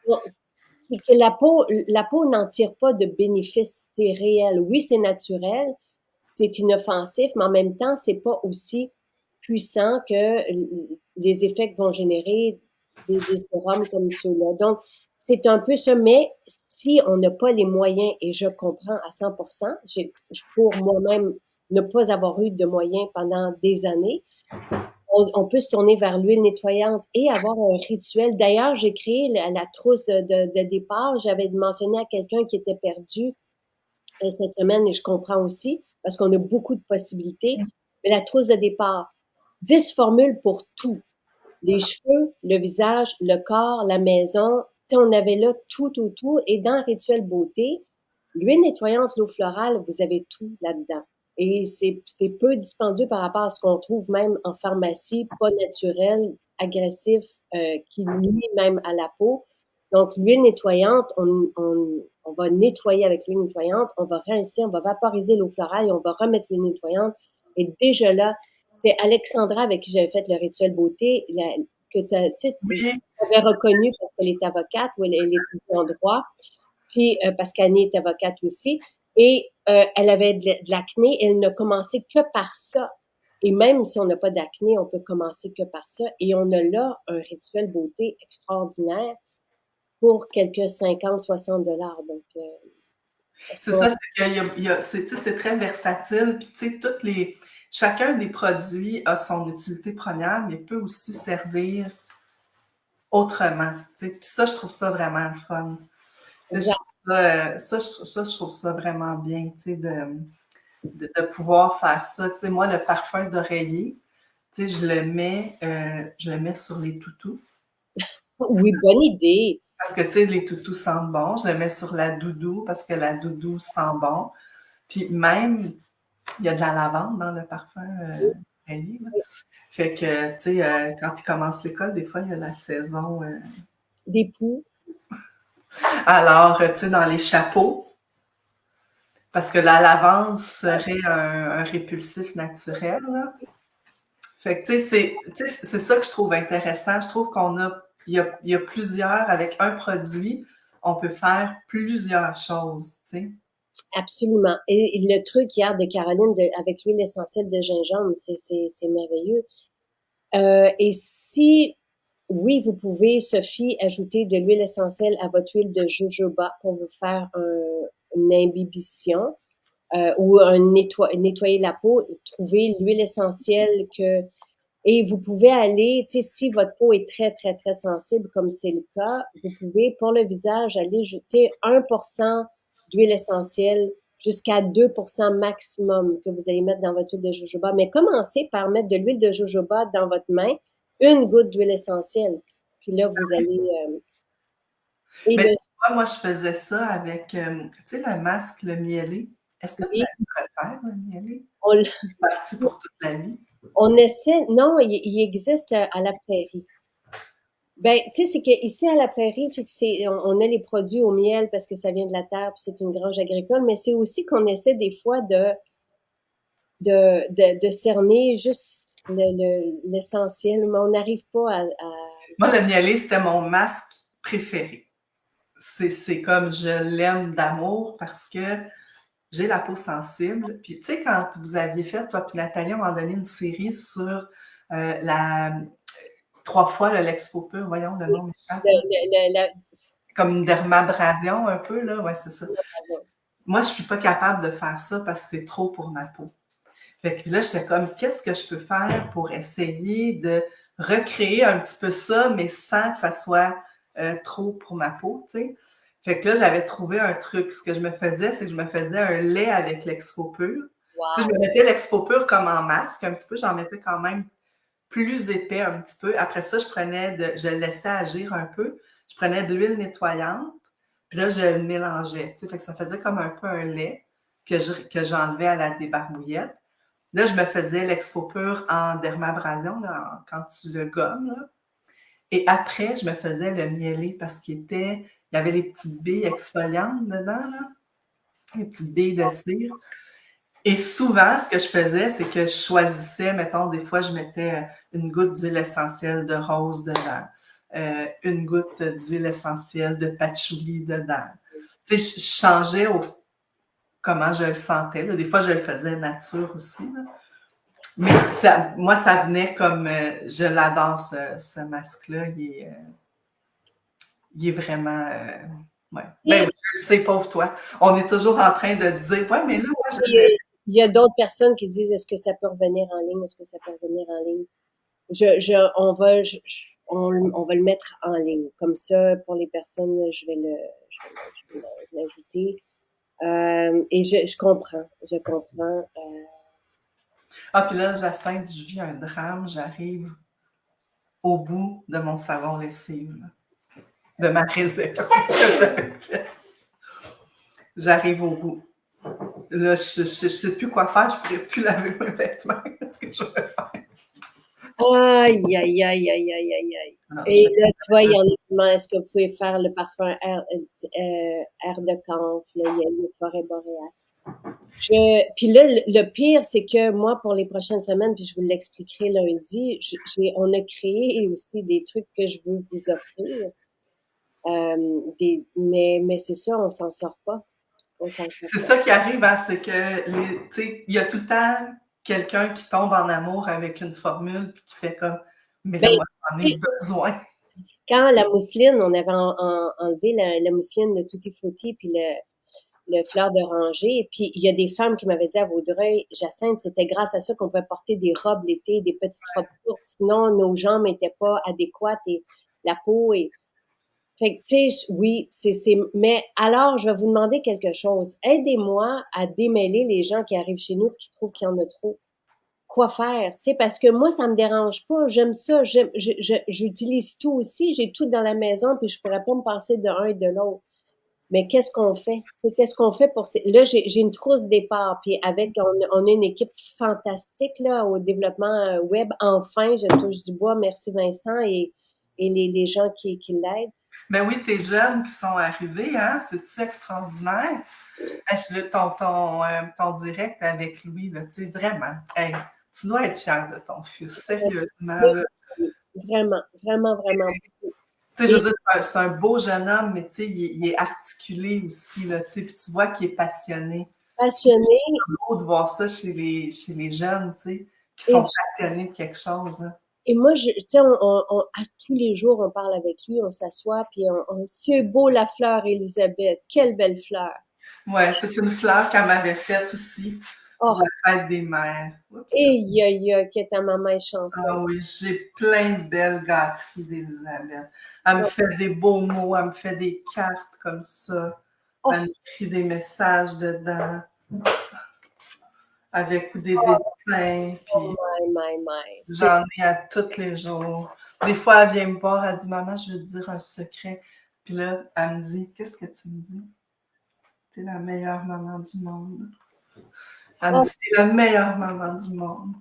ouais. que la peau n'en tire pas de bénéfices réels. Oui, c'est naturel, c'est inoffensif, mais en même temps, c'est pas aussi puissant que les effets que vont générer des sérums comme ceux-là. Donc, c'est un peu ça, mais si on n'a pas les moyens, et je comprends à 100%, pour moi-même ne pas avoir eu de moyens pendant des années, on peut se tourner vers l'huile nettoyante et avoir un rituel. D'ailleurs, j'ai créé la trousse de départ. J'avais mentionné à quelqu'un qui était perdu cette semaine, et je comprends aussi, parce qu'on a beaucoup de possibilités. Mais la trousse de départ, 10 formules pour tout. Les cheveux, le visage, le corps, la maison. Tu sais, on avait là tout. Et dans Rituel Beauté, l'huile nettoyante, l'eau florale, vous avez tout là-dedans. Et c'est peu dispendieux par rapport à ce qu'on trouve même en pharmacie, pas naturel, agressif, qui nuit même à la peau. Donc, l'huile nettoyante, on va nettoyer avec l'huile nettoyante, on va rincer, on va vaporiser l'eau florale et on va remettre l'huile nettoyante. Et déjà là, c'est Alexandra avec qui j'avais fait le rituel beauté, que tu Oui, avais reconnue parce qu'elle est avocate ou elle est en droit, puis parce qu'Annie est avocate aussi. Et elle avait de l'acné, elle n'a commencé que par ça. Et même si on n'a pas d'acné, on peut commencer que par ça. Et on a là un rituel beauté extraordinaire pour quelques 50, 60 $. Donc, est-ce c'est qu'on... ça, c'est qu'il tu sais, c'est très versatile. Puis, tu sais, chacun des produits a son utilité première, mais peut aussi servir autrement. Tu sais. Puis ça, je trouve ça vraiment le fun. Tu sais, je Exact. trouve je trouve ça vraiment bien, tu sais, de pouvoir faire ça. Tu sais, moi, le parfum d'oreiller, tu sais, je le mets sur les toutous. Oui, bonne idée. Parce que, tu sais, les toutous sentent bon. Je le mets sur la doudou parce que la doudou sent bon. Puis même, il y a de la lavande dans le parfum d'oreiller. Fait que, tu sais, quand ils commencent l'école, des fois, il y a la saison. Des poux. Alors, tu sais, dans les chapeaux, parce que la lavande serait un répulsif naturel, là. Fait que, tu sais, c'est ça que je trouve intéressant. Je trouve il y a plusieurs, avec un produit, on peut faire plusieurs choses, tu sais. Absolument. Et le truc hier de Caroline avec l'huile essentielle de gingembre, c'est merveilleux. Et si, oui, vous pouvez, Sophie, ajouter de l'huile essentielle à votre huile de jojoba pour vous faire une imbibition ou nettoyer la peau, trouver l'huile essentielle que... Et vous pouvez aller, tu sais, si votre peau est très sensible, comme c'est le cas, vous pouvez, pour le visage, aller jeter 1% d'huile essentielle jusqu'à 2% maximum que vous allez mettre dans votre huile de jojoba. Mais commencez par mettre de l'huile de jojoba dans votre main, une goutte d'huile essentielle. Puis là, vous allez... et Mais le, tu vois, moi, je faisais ça avec, tu sais, le masque, le mielé. Est-ce que tu oui, préfères le mielé? on, C'est parti pour toute la vie. on essaie... Non, il existe à la prairie. Ben, tu sais, c'est qu'ici à la prairie, fait que on a les produits au miel parce que ça vient de la terre, puis c'est une grange agricole, mais c'est aussi qu'on essaie des fois de cerner juste l'essentiel, mais on n'arrive pas à... Moi, le mielé, c'était mon masque préféré. C'est comme je l'aime d'amour parce que j'ai la peau sensible. Puis, tu sais, quand vous aviez fait, toi puis Nathalie, on m'a donné une série sur la 3 fois le Lexpo Pur, voyons le nom m'échappe, le, là. le, Comme une dermabrasion un peu, là. Ouais, c'est ça. le- Moi, je suis pas capable de faire ça parce que c'est trop pour ma peau. Fait que là, j'étais comme, qu'est-ce que je peux faire pour essayer de recréer un petit peu ça, mais sans que ça soit trop pour ma peau, tu sais. Fait que là, j'avais trouvé un truc. Ce que je me faisais, c'est que je me faisais un lait avec l'Exfo Pur. Tu sais, je Wow! me mettais l'Exfo Pur comme en masque un petit peu. J'en mettais quand même plus épais un petit peu. Après ça, je le laissais agir un peu. Je prenais de l'huile nettoyante, puis là, je le mélangeais. Tu sais, fait que ça faisait comme un peu un lait que j'enlevais à la débarbouillette. Là, je me faisais l'Exfo Pur en dermabrasion, là, quand tu le gommes. Là. Et après, je me faisais le mielé parce il y avait les petites billes exfoliantes dedans, là, les petites billes de cire. Et souvent, ce que je faisais, c'est que je choisissais, mettons, des fois, je mettais une goutte d'huile essentielle de rose dedans, une goutte d'huile essentielle de patchouli dedans. Tu sais, je changeais comment je le sentais. Là. Des fois, je le faisais nature aussi. Là. Mais moi, ça venait comme, je l'adore, ce masque-là. Il est vraiment, ouais. Ben oui, je sais, pauvre toi. On est toujours en train de dire, ouais, mais là, moi, Il y a d'autres personnes qui disent, est-ce que ça peut revenir en ligne? Est-ce que ça peut revenir en ligne? On va le mettre en ligne. Comme ça, pour les personnes, je vais l'ajouter. Et je comprends. Ah, puis là, Jacinthe, je vis un drame, j'arrive au bout de mon savon lessive, de ma réserve que j'avais faite. J'arrive au bout. Là, je sais plus quoi faire, je pourrais plus laver mes vêtements. Qu'est-ce que je vais faire? Aïe, aïe, aïe, aïe, aïe, aïe, aïe. Non, Et là, tu vois, il y en a qui demandent est-ce que vous pouvez faire le parfum air de camphre, là, il y a les forêts boréales. Puis là, le pire, c'est que moi, pour les prochaines semaines, puis je vous l'expliquerai lundi, on a créé aussi des trucs que je veux vous offrir. Mais c'est ça, on s'en sort pas. On s'en sort c'est pas. ça qui arrive, hein, c'est que il y a tout le temps quelqu'un qui tombe en amour avec une formule puis qui fait comme mais là, Ben, moi, j'en tu ai sais, besoin. quand la mousseline, on avait enlevé la mousseline de Tutti Frutti puis le fleur d'oranger. Puis il y a des femmes qui m'avaient dit à Vaudreuil, Jacinthe, c'était grâce à ça qu'on pouvait porter des robes l'été, des petites robes courtes. Sinon, nos jambes n'étaient pas adéquates et la peau est. Fait que, tu sais, oui, mais alors, je vais vous demander quelque chose. Aidez-moi à démêler les gens qui arrivent chez nous et qui trouvent qu'il y en a trop. Quoi faire, tu sais, parce que moi, ça me dérange pas. J'aime ça. J'utilise tout aussi. J'ai tout dans la maison puis je pourrais pas me passer de un et de l'autre. Mais qu'est-ce qu'on fait? Tu sais, qu'est-ce qu'on fait pour ces. Là, j'ai une trousse départ, puis on a une équipe fantastique là, au développement web. Enfin, je touche du bois. Merci Vincent et les gens qui l'aident. Ben oui, tes jeunes qui sont arrivés, hein, c'est-tu extraordinaire? Ton direct avec Louis, là, tu sais, vraiment, hey, tu dois être fier de ton fils, sérieusement. Oui, Là. oui, vraiment, vraiment, vraiment. Tu sais, je Et veux dire, c'est un beau jeune homme, mais tu sais, il est articulé aussi, là, tu sais, puis tu vois qu'il est passionné. passionné C'est beau de voir ça chez les jeunes, tu sais, qui et sont passionnés de quelque chose. Hein. Et moi, tu sais, à tous les jours, on parle avec lui, on s'assoit, puis c'est beau la fleur, Elisabeth, quelle belle fleur. Ouais, c'est une fleur qu'elle m'avait faite aussi pour Oh, la fête des mères. Oups. que ta maman est chanceuse. Ah oui, j'ai plein de belles gâteries d'Elisabeth. Elle me Oh, fait des beaux mots, elle me fait des cartes comme ça. Elle oh, m'écrit des messages dedans avec des oh, dessins, oh, puis my. j'en ai à tous les jours. Des fois, elle vient me voir, elle dit Maman, je veux te dire un secret. Puis là, elle me dit Qu'est-ce que tu me dis? T'es la meilleure maman du monde. Elle me Oh, dit T'es la meilleure maman du monde.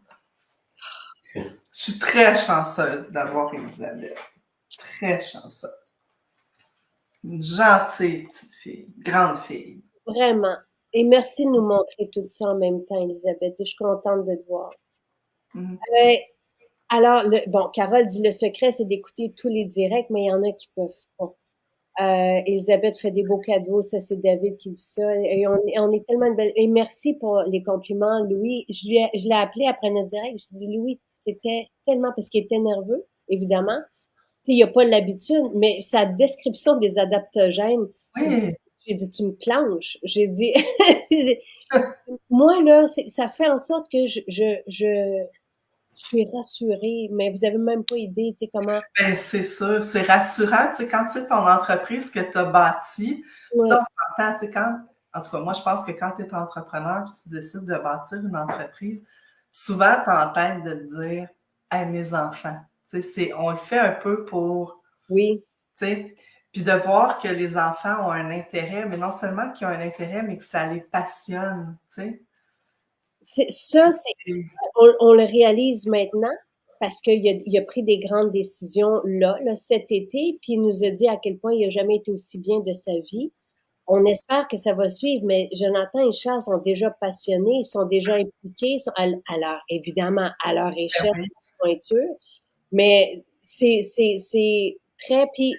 Je suis très chanceuse d'avoir Elisabeth. Très chanceuse. Une gentille petite fille, grande fille. vraiment. Et merci de nous montrer tout ça en même temps, Elisabeth. Je suis contente de te voir. Mm. Euh, alors, bon, Carole dit le secret, c'est d'écouter tous les directs, mais il y en a qui peuvent pas. Elisabeth fait des beaux cadeaux, ça c'est David qui dit ça. Et on est tellement une belle. Et merci pour les compliments, Louis. Je l'ai appelé après notre direct. Je lui ai dit Louis, c'était tellement parce qu'il était nerveux, évidemment. Tu sais, il a pas l'habitude, mais sa description des adaptogènes, Oui, j'ai dit tu me clenches. J'ai dit, moi là, ça fait en sorte que je suis rassurée, mais vous avez même pas idée, tu sais comment. ben, c'est sûr, c'est rassurant, tu sais, quand c'est ton entreprise que tu as bâtie, ça, Ouais, on s'entend, tu sais, en tout cas, moi, je pense que quand tu es entrepreneur et tu décides de bâtir une entreprise, souvent, tu as en tête de te dire, hey, mes enfants, tu sais, on le fait un peu pour, oui. tu sais, puis de voir que les enfants ont un intérêt, mais non seulement qu'ils ont un intérêt, mais que ça les passionne, tu sais. Ça, on le réalise maintenant parce il a pris des grandes décisions là, cet été, puis il nous a dit à quel point il a jamais été aussi bien de sa vie. On espère que ça va suivre, mais Jonathan et Charles sont déjà passionnés, ils sont déjà impliqués, ils sont évidemment, à leur échelle, Oui. pointure, mais c'est très, puis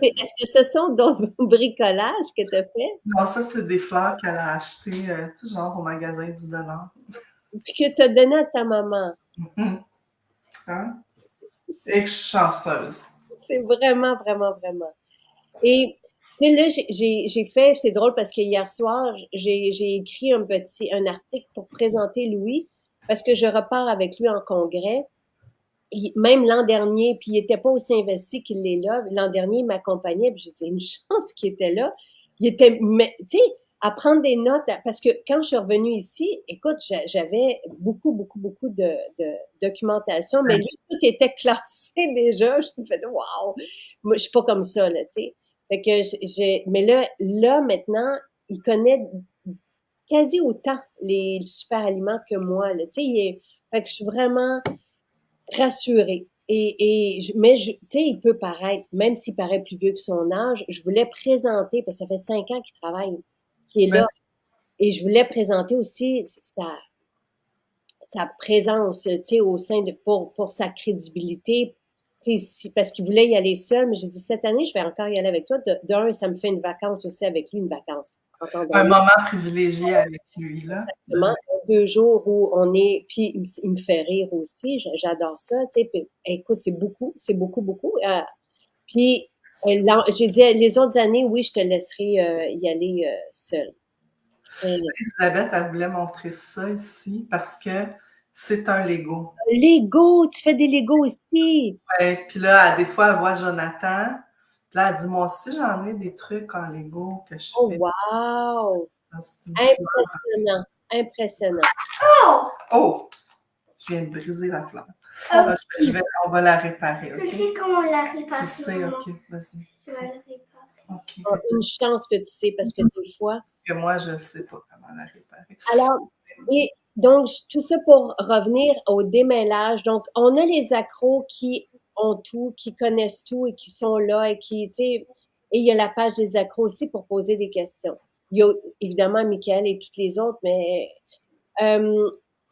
est-ce que ce sont d'autres bricolages que tu as fait, Non, ça, c'est des fleurs qu'elle a achetées, tu sais, genre au magasin du dollar. puis que tu as donné à ta maman? Mhm. Hein? Et que je suis chanceuse. C'est vraiment, vraiment, vraiment. Et tu sais, là, j'ai fait, c'est drôle parce que hier soir, j'ai écrit un article pour présenter Louis parce que je repars avec lui en congrès. Même l'an dernier, puis il était pas aussi investi qu'il l'est là. L'an dernier, il m'accompagnait, puis j'ai dit, une chance qu'il était là. Il était, mais, tu sais, à prendre des notes, parce que quand je suis revenue ici, écoute, j'avais beaucoup de documentation, mais Ouais. lui, tout était classé déjà. J'ai fait, wow! Moi, je suis pas comme ça, là, tu sais. Fait que mais là, maintenant, il connaît quasi autant les super aliments que moi, là, tu sais. Fait que je suis vraiment rassurée. Mais tu sais, il peut paraître, même s'il paraît plus vieux que son âge, je voulais présenter, parce que ça fait 5 ans qu'il travaille, qu'il est Ouais. là. Et je voulais présenter aussi sa présence, tu sais, au sein pour sa crédibilité. Tu sais, parce qu'il voulait y aller seul, mais j'ai dit, cette année, je vais encore y aller avec toi. D'un, ça me fait une vacance aussi avec lui, une vacance. Un Entendons-nous. moment privilégié avec lui, là. Exactement. 2 jours où on est, puis il me fait rire aussi. J'adore ça, tu sais. Puis, écoute, c'est beaucoup. Puis, j'ai dit, les autres années, oui, je te laisserai y aller seule. Elisabeth, elle voulait montrer ça ici parce que c'est un Lego. Lego, tu fais des Lego aussi. Ouais, puis là, des fois, elle voit Jonathan. Puis là, elle dit, moi aussi, j'en ai des trucs en Lego que je Oh, fais. wow! Ça, c'est une fleur. Impressionnant, impressionnant. Oh! Oh! Je viens de briser la fleur. Ah, On va la réparer, je OK? sais comment la réparer. Tu sais, maman. OK, vas-y. Je vais la réparer. OK. Oh, une chance que tu sais, parce que des fois. Que moi, je ne sais pas comment la réparer. Alors, et donc, tout ça pour revenir au démêlage. Donc, on a les accros qui ont tout, qui connaissent tout et qui sont là et qui, tu sais, et il y a la page des accros aussi pour poser des questions. Il y a évidemment Michael et toutes les autres, mais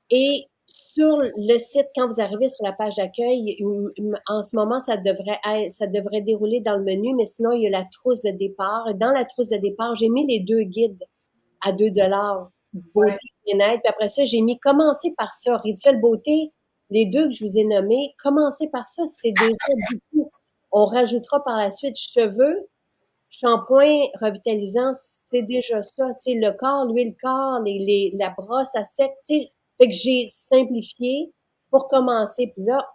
et sur le site, quand vous arrivez sur la page d'accueil, en ce moment, ça devrait dérouler dans le menu, mais sinon, il y a la trousse de départ. Dans la trousse de départ, j'ai mis les 2 guides à 2 $, Ouais. beauté, bien-être. Puis après ça, j'ai mis commencer par ça, rituel beauté, les 2 que je vous ai nommés, commencez par ça, c'est déjà beaucoup. On rajoutera par la suite cheveux, shampoing revitalisant, c'est déjà ça. Tu sais, le corps, l'huile corps, la brosse à sec, tu sais. Fait que j'ai simplifié pour commencer. Puis là,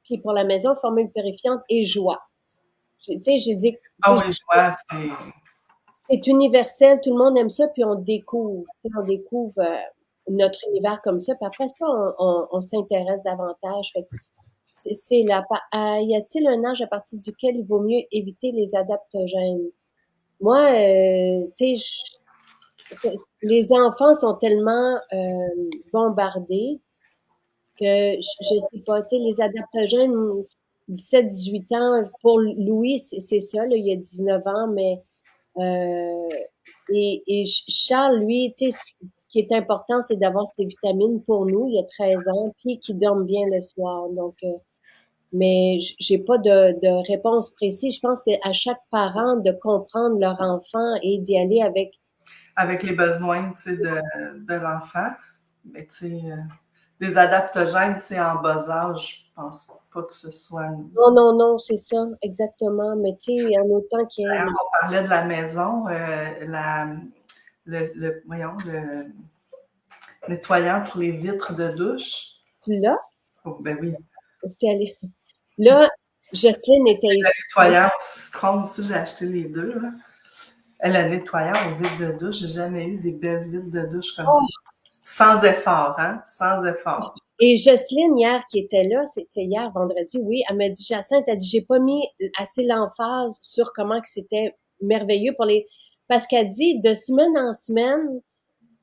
puis pour la maison, formule purifiante et joie. Tu sais, j'ai dit, Ah oui, je vois, c'est universel, tout le monde aime ça, puis on découvre, tu sais, on découvre notre univers comme ça, puis après ça, on s'intéresse davantage. Fait que y a-t-il un âge à partir duquel il vaut mieux éviter les adaptogènes? Moi, tu sais, les enfants sont tellement bombardés que je sais pas, tu sais, les adaptogènes, 17-18 ans, pour Louis, c'est ça, là, il y a 19 ans, mais euh, et Charles, lui, tu sais, ce qui est important, c'est d'avoir ses vitamines pour nous. Il a 13 ans, puis qu'il dorme bien le soir. Donc, mais j'ai pas de réponse précise. Je pense qu'à chaque parent de comprendre leur enfant et d'y aller avec les besoins, tu sais, de l'enfant. Mais tu sais, des adaptogènes, tu sais, en bas âge, je pense pas que ce soit. non, c'est ça, exactement. Mais tu sais, en autant qu'il y ait D'ailleurs, on parlait de la maison, voyons, le nettoyant pour les vitres de douche. tu l'as, Oh, ben oui. t'es allé. Là, Jocelyne était Le ici. nettoyant au citron aussi, j'ai acheté les deux. Là. Le nettoyant aux vitres de douche, j'ai jamais eu des belles vitres de douche comme Oh, ça. Sans effort, hein? Sans effort. et Jocelyne, hier, qui était là, c'était hier, vendredi, oui, elle m'a dit, Jacinthe, elle dit, j'ai pas mis assez l'emphase sur comment que c'était merveilleux parce qu'elle dit, de semaine en semaine,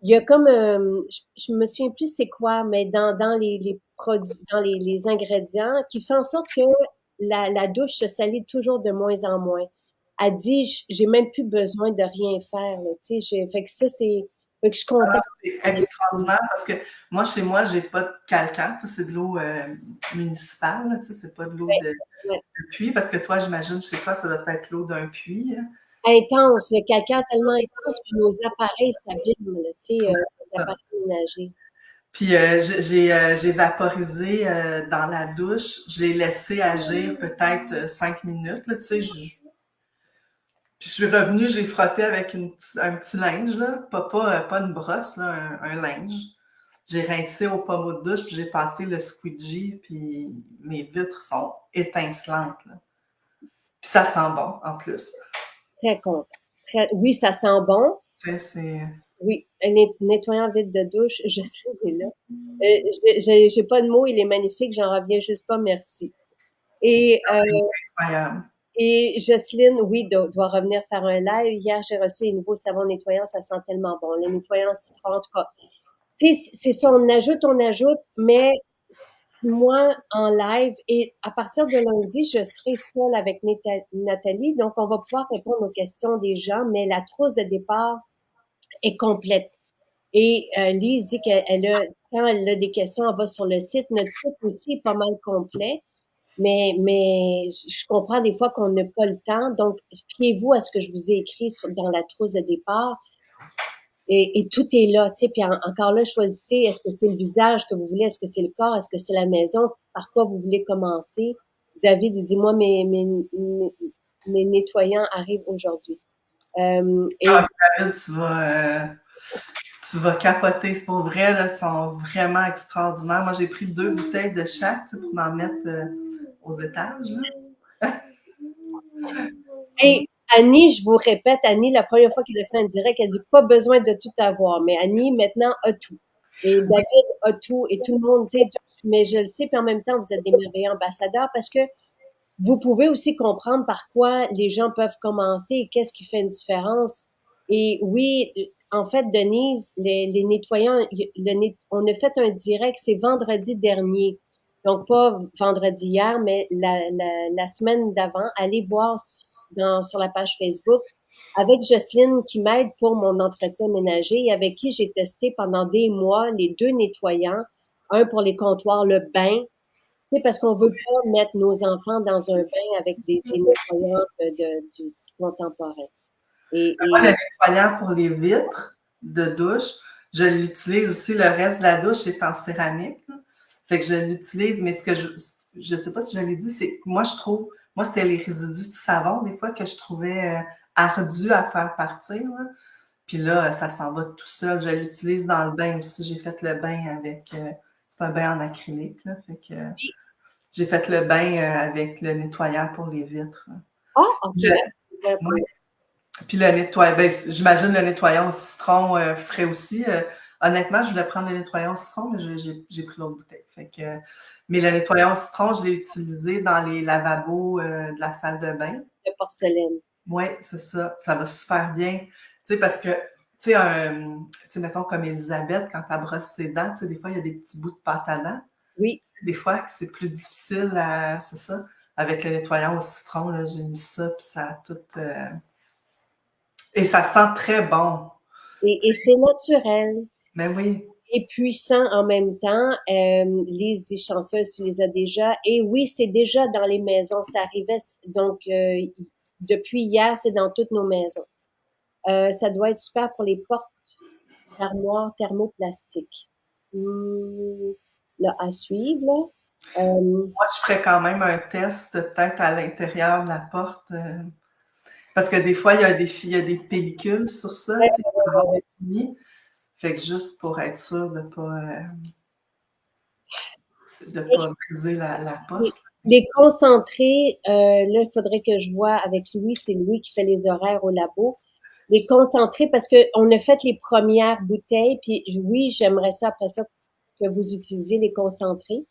il y a comme, je me souviens plus c'est quoi, mais dans les produits, dans les ingrédients, qui fait en sorte que la douche se salit toujours de moins en moins. Elle dit, j'ai même plus besoin de rien faire, là, tu sais, fait que ça, fait que je suis contente. C'est extraordinaire parce que moi, chez moi, j'ai pas de calcaire. C'est de l'eau municipale. C'est pas de l'eau de Ouais. puits. Parce que toi, j'imagine, chez toi, ça doit être l'eau d'un puits. Hein. Intense, le calcaire tellement intense que nos appareils s'abîment, là, tu sais, nos Ça. appareils ménagers. Puis j'ai vaporisé dans la douche. Je l'ai laissé agir peut-être 5 minutes. Là, tu sais, puis je suis revenue, j'ai frotté avec un petit linge, là. Pas une brosse, là, un linge. J'ai rincé au pommeau de douche, puis j'ai passé le squeegee, puis mes vitres sont étincelantes. Là. Puis ça sent bon, en plus. Très content. Oui, ça sent bon. C'est... Oui, un nettoyant vide de douche, je sais, il est là. J'ai pas de mots, il est magnifique, j'en reviens juste pas, merci. Et, Incroyable. et Jocelyne, oui, doit revenir faire un live. Hier, j'ai reçu les nouveaux savons nettoyants, ça sent tellement bon. Le nettoyant citron, en tout cas. Tu sais, c'est ça, on ajoute, mais moi, en live, et à partir de lundi, je serai seule avec Nathalie, donc on va pouvoir répondre aux questions des gens, mais la trousse de départ est complète. Et Lise dit quand elle a des questions, elle va sur le site. Notre site aussi est pas mal complet. Mais je comprends des fois qu'on n'a pas le temps. Donc, fiez-vous à ce que je vous ai écrit dans la trousse de départ. Et tout est là, tu sais. Puis encore là, choisissez, est-ce que c'est le visage que vous voulez? Est-ce que c'est le corps? Est-ce que c'est la maison? Par quoi vous voulez commencer? David, il dit, moi, mes nettoyants arrivent aujourd'hui. Et Ah, David, tu vas capoter. C'est pour vrai, là, ils sont vraiment extraordinaires. Moi, j'ai pris 2 bouteilles de chaque pour en mettre aux étages. Là. Et Annie, je vous répète, Annie, la première fois qu'elle a fait un direct, elle dit pas besoin de tout avoir, mais Annie, maintenant, a tout. Et David a tout, et tout le monde dit, mais je le sais, puis en même temps, vous êtes des merveilleux ambassadeurs parce que vous pouvez aussi comprendre par quoi les gens peuvent commencer et qu'est-ce qui fait une différence. Et oui, en fait, Denise, les nettoyants, on a fait un direct, c'est vendredi dernier. Donc, pas vendredi hier, mais la semaine d'avant. Allez voir sur la page Facebook avec Jocelyne qui m'aide pour mon entretien ménager et avec qui j'ai testé pendant des mois les 2 nettoyants. Un pour les comptoirs, le bain, tu sais, parce qu'on veut pas mettre nos enfants dans un bain avec des nettoyants du contemporain. Moi, le Et nettoyant pour les vitres de douche, je l'utilise aussi. Le reste de la douche est en céramique. Là. Fait que je l'utilise, mais ce que je sais pas si je l'ai dit, c'est que moi, je trouve, moi, c'était les résidus de savon, des fois, que je trouvais ardu à faire partir. Là. Puis là, ça s'en va tout seul. Je l'utilise dans le bain aussi. J'ai fait le bain avec, c'est un bain en acrylique, là. Fait que j'ai fait le bain avec le nettoyant pour les vitres. OK. Le, ouais. Puis le nettoyant, ben, j'imagine le nettoyant au citron ferait aussi. Honnêtement, je voulais prendre le nettoyant au citron, mais j'ai pris l'autre bouteille. Fait que, mais le nettoyant au citron, je l'ai utilisé dans les lavabos de la salle de bain. De porcelaine. Oui, c'est ça. Ça va super bien. Tu sais, parce que, tu sais, mettons comme Elisabeth, quand elle brosse ses dents, tu sais, des fois, il y a des petits bouts de pâte à dents. Oui. Des fois, c'est plus difficile à, c'est ça. Avec le nettoyant au citron, là, j'ai mis ça, puis ça a tout. Et ça sent très bon. Et c'est naturel. Mais oui. Et puissant en même temps. Lise dit chanceuse, tu les as déjà. Et oui, c'est déjà dans les maisons. Ça arrivait, donc, depuis hier, c'est dans toutes nos maisons. Ça doit être super pour les portes d'armoires thermoplastiques. Là, à suivre, là. Moi, je ferais quand même un test, peut-être à l'intérieur de la porte. Parce que des fois, il y a des pellicules sur ça, tu sais, qui vont avoir défini. Fait que juste pour être sûr de pas briser la porte. Les concentrés, là, il faudrait que je vois avec Louis, c'est Louis qui fait les horaires au labo. Les concentrés, parce que on a fait les premières bouteilles, puis oui, j'aimerais ça après ça que vous utilisiez les concentrés.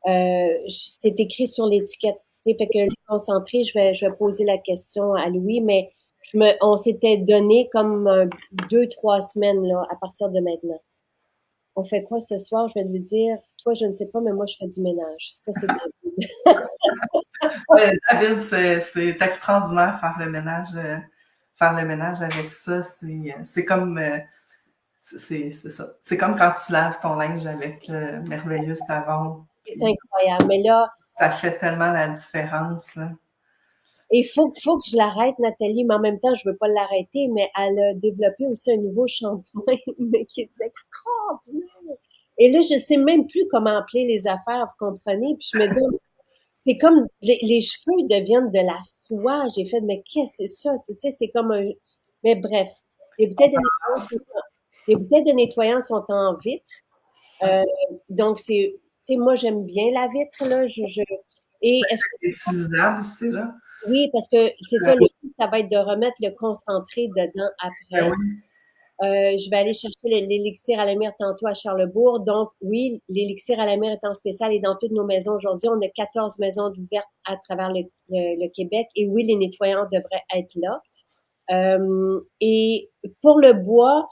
C'est écrit sur l'étiquette. Tu sais, fait que les concentrés, je vais poser la question à Louis, mais on s'était donné comme 2, 3 semaines là, à partir de maintenant. On fait quoi ce soir? Je vais lui dire, toi, je ne sais pas, mais moi, je fais du ménage. Ça, c'est Ouais, David, c'est extraordinaire faire le ménage avec ça. C'est comme c'est ça. C'est comme quand tu laves ton linge avec le merveilleux savon. c'est incroyable. Mais là, Ça fait tellement la différence. Là. il faut que je l'arrête, Nathalie, mais en même temps, je veux pas l'arrêter, mais elle a développé aussi un nouveau shampoing, mais qui est extraordinaire. Et là, je sais même plus comment appeler les affaires, vous comprenez? Puis je me dis, c'est comme les cheveux deviennent de la soie. J'ai fait, mais qu'est-ce que c'est ça? Tu sais, c'est comme un. Mais bref, les bouteilles de nettoyant sont en vitre. Euh, donc, tu sais, moi, j'aime bien la vitre, là. Et est-ce que, C'est utilisable aussi, là. oui, parce que c'est ça, le but, ça va être de remettre le concentré dedans Ben après. oui. Je vais aller chercher l'élixir à la myrrhe tantôt à Charlesbourg. Donc, oui, l'élixir à la myrrhe est en spécial et dans toutes nos maisons aujourd'hui. On a 14 maisons ouvertes à travers le Québec. Et oui, les nettoyants devraient être là. Et pour le bois,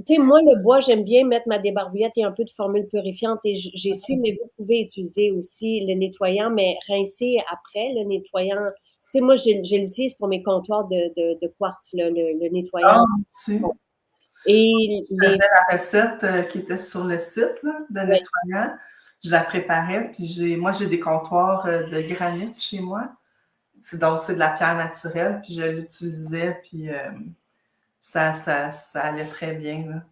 tu sais, moi, le bois, j'aime bien mettre ma débarbouillette et un peu de formule purifiante et j'ai su, mais vous pouvez utiliser aussi le nettoyant, mais rincer après le nettoyant. Tu sais, moi, je l'utilise pour mes comptoirs de quartz, le nettoyant. Ah, tu Et je faisais les, la recette qui était sur le site là, de ouais, nettoyant. Je la préparais, puis moi, j'ai des comptoirs de granit chez moi. Donc, c'est de la pierre naturelle, puis je l'utilisais, puis ça allait très bien, là.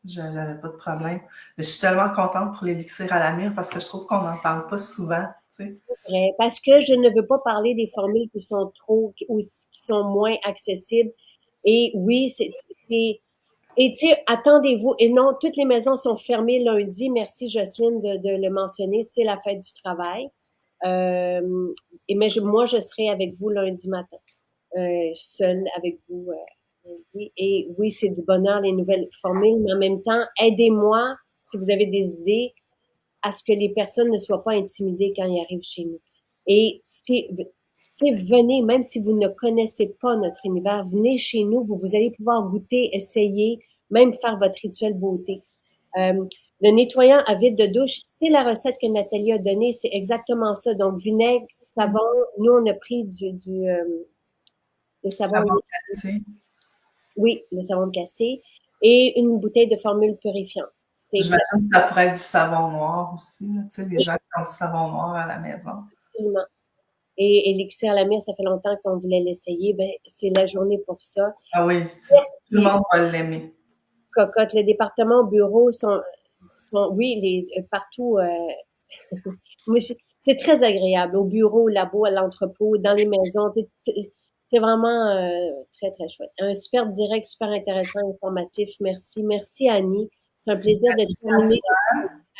J'avais pas de problème. Mais je suis tellement contente pour l'élixir à la myrrhe parce que je trouve qu'on n'en parle pas souvent, tu sais. c'est vrai. Parce que je ne veux pas parler des formules qui sont qui sont moins accessibles. Et oui, et tu sais, attendez-vous. Et non, toutes les maisons sont fermées lundi. Merci Jocelyne de le mentionner. C'est la fête du travail. Mais moi, je serai avec vous lundi matin, seule avec vous lundi. Et oui, c'est du bonheur, les nouvelles formules, mais en même temps, aidez-moi, si vous avez des idées, à ce que les personnes ne soient pas intimidées quand ils arrivent chez nous. Et si, tu sais, venez, même si vous ne connaissez pas notre univers, venez chez nous, vous allez pouvoir goûter, essayer, même faire votre rituel beauté. Euh, le nettoyant à vide de douche, c'est la recette que Nathalie a donnée, c'est exactement ça. Donc, vinaigre, savon, nous, on a pris le savon, Savon glacé. oui, le savon de Castille, et une bouteille de formule purifiante. C'est J'imagine que ça pourrait être du savon noir aussi, là, tu sais, les gens qui ont du savon noir à la maison. absolument. Et Elixir à la mer, ça fait longtemps qu'on voulait l'essayer. Ben, c'est la journée pour ça. Ah oui, tout le Merci, monde va l'aimer. Cocotte. Les départements bureaux oui, partout. Mais c'est très agréable. Au bureau, au labo, à l'entrepôt, dans les maisons. C'est vraiment très, très chouette. Un super direct, super intéressant, informatif. Merci. Merci, Annie. C'est un plaisir de terminer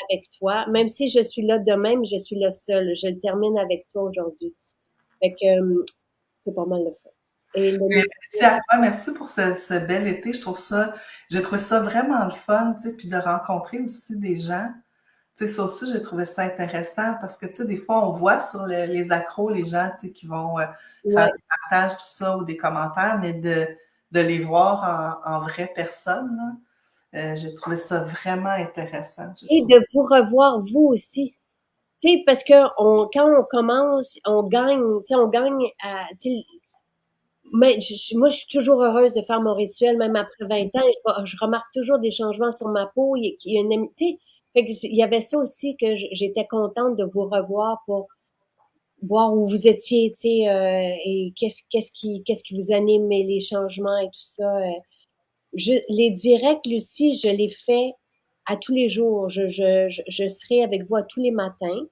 avec toi. Même si je suis là demain, mais je suis là seule. Je le termine avec toi aujourd'hui. Fait que c'est pas mal le fun. Et le Merci à toi, merci pour ce bel été. J'ai trouvé ça vraiment le fun, tu sais, puis de rencontrer aussi des gens. Tu sais, ça aussi, j'ai trouvé ça intéressant parce que, tu sais, des fois, on voit sur les accros les gens, tu sais, qui vont faire ouais. des partages, tout ça, ou des commentaires, mais de les voir en vraie personne, là, j'ai trouvé ça vraiment intéressant. J'ai Et trouvé. de vous revoir vous aussi. Tu sais, parce que quand on commence, on gagne, tu sais, on gagne à, tu sais, mais moi, je suis toujours heureuse de faire mon rituel, même après 20 ans. Je remarque toujours des changements sur ma peau. Il y a une, tu sais, fait que il y avait ça aussi que j'étais contente de vous revoir pour voir où vous étiez, tu sais, et qu'est-ce qui vous anime et les changements et tout ça. Les directs, Lucie, je les fais à tous les jours. Je serai avec vous à tous les matins,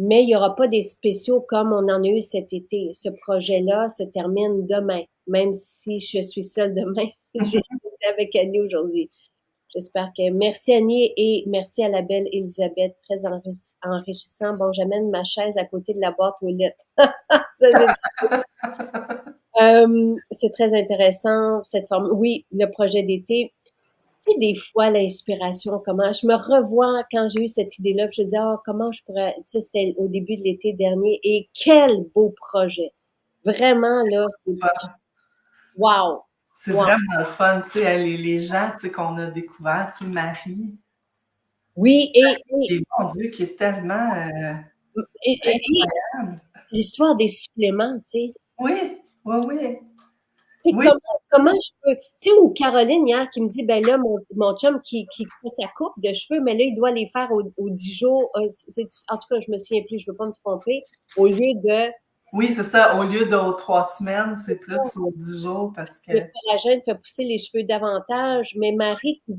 mais il n'y aura pas des spéciaux comme on en a eu cet été. Ce projet-là se termine demain, même si je suis seule demain. J'ai été avec Annie aujourd'hui. J'espère que merci Annie et merci à la belle Elisabeth, très enrichissant. Bon, j'amène ma chaise à côté de la boîte aux lettres. C'est très intéressant cette forme. Oui, le projet d'été. Tu sais, des fois, l'inspiration, comment je me revois quand j'ai eu cette idée-là, puis je me dis, ah, comment je pourrais, ça, c'était au début de l'été dernier, et quel beau projet. Vraiment, là, c'est, wow, C'est wow. vraiment le fun, tu sais, les gens, tu sais, qu'on a découverts, tu sais, Marie, Oui, qui est, mon Dieu, qui est tellement et incroyable. l'histoire des suppléments, tu sais. Oui, oui, oui. Tu sais, Oui, comment je peux, tu sais, ou Caroline hier qui me dit, ben là, mon chum qui fait sa coupe de cheveux, mais là, il doit les faire aux 10 jours, en tout cas, je me souviens plus, je veux pas me tromper, au lieu de, oui, c'est ça. Au lieu d'aux 3 semaines, c'est plus aux 10 jours parce que. le collagène fait pousser les cheveux davantage, mais Marie qui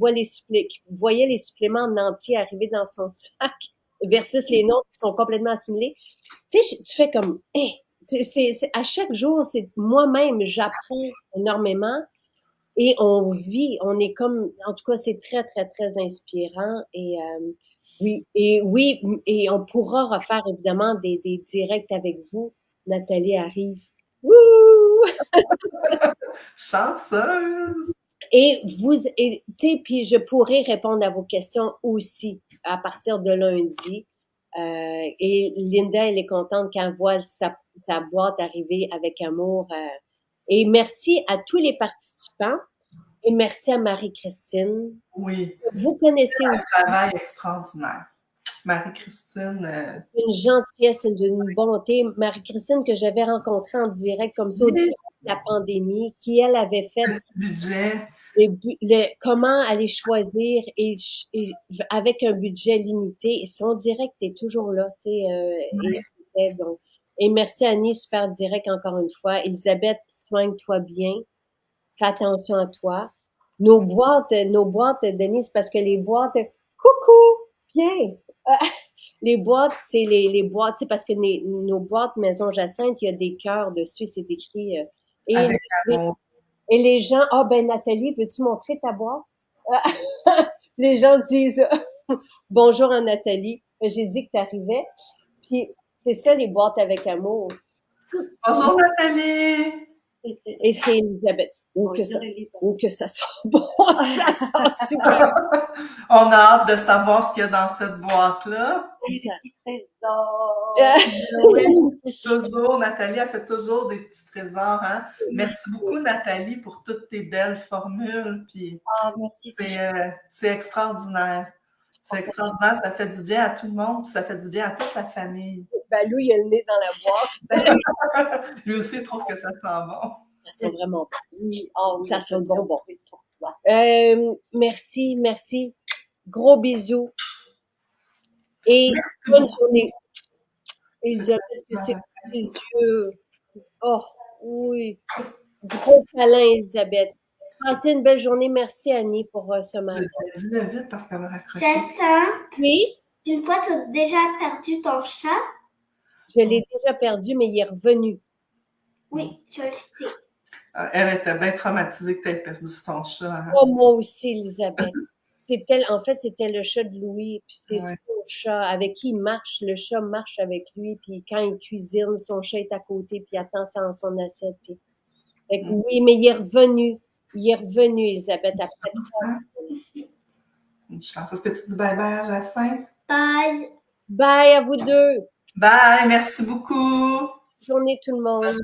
voyait les suppléments en entier arriver dans son sac versus les nôtres qui sont complètement assimilés. Tu sais, tu fais comme, hey, à chaque jour, c'est moi-même, j'apprends énormément et on vit, on est comme, en tout cas, c'est très, très, très inspirant et on pourra refaire évidemment des directs avec vous. Nathalie arrive. Wouh! Chanceuse! Et tu sais, puis je pourrais répondre à vos questions aussi à partir de lundi. Et Linda, elle est contente quand elle voit sa boîte arriver avec amour. Et merci à tous les participants et merci à Marie-Christine. Oui, Vous connaissez un aussi travail extraordinaire. Marie-Christine, une gentillesse, une bonté. Marie-Christine que j'avais rencontrée en direct comme ça au début de la pandémie, qui elle avait fait budget, comment aller choisir avec un budget limité. Et son direct est toujours là, tu sais, et c'était donc. Et merci Annie, super direct encore une fois. Elisabeth, soigne-toi bien. Fais attention à toi. Nos boîtes, Denise, parce que les boîtes, coucou, viens. Les boîtes, c'est les boîtes, c'est parce que nos boîtes Maison Jacinthe, il y a des cœurs dessus, c'est écrit. Et avec amour. et les gens, ah ben Nathalie, veux-tu montrer ta boîte? Les gens disent bonjour à Nathalie. J'ai dit que tu arrivais. Puis c'est ça les boîtes avec amour. Bonjour Nathalie! Et c'est Elisabeth. Ou que ça sent bon, ça sent super. On a hâte de savoir ce qu'il y a dans cette boîte-là. Oui, toujours, Nathalie, elle fait toujours des petits trésors. Hein? Merci beaucoup, Nathalie, pour toutes tes belles formules. Puis merci. c'est extraordinaire. C'est extraordinaire, ça fait du bien à tout le monde, puis ça fait du bien à toute la famille. Balou, il a le nez dans la boîte. Lui aussi, il trouve que ça sent bon. Ça sent vraiment bon. Oui, ça sent bon. Merci. Gros bisous. Et bonne journée. Elisabeth, ses yeux. Oh, oui. Gros câlin, Elisabeth. Passez une belle journée. Merci, Annie, pour ce matin. Dis-le vite parce qu'elle va raccrocher. Jacinthe, Oui, une fois, tu as déjà perdu ton chat? je l'ai déjà perdu, mais il est revenu. Oui, je le sais. Elle était bien traumatisée que tu aies perdu ton chat. Hein? Oh, moi aussi, Elisabeth. En fait, c'était le chat de Louis, puis c'est son chat avec qui il marche. Le chat marche avec lui, puis quand il cuisine, son chat est à côté, puis il attend ça dans son assiette. Puis... Fait que, oui, mais il est revenu. Il est revenu, Elisabeth, après 3 semaines. Une chance. Est-ce que tu dis bye-bye à Jacinthe? Bye. Bye à vous deux. Bye, merci beaucoup. Bonne journée tout le monde.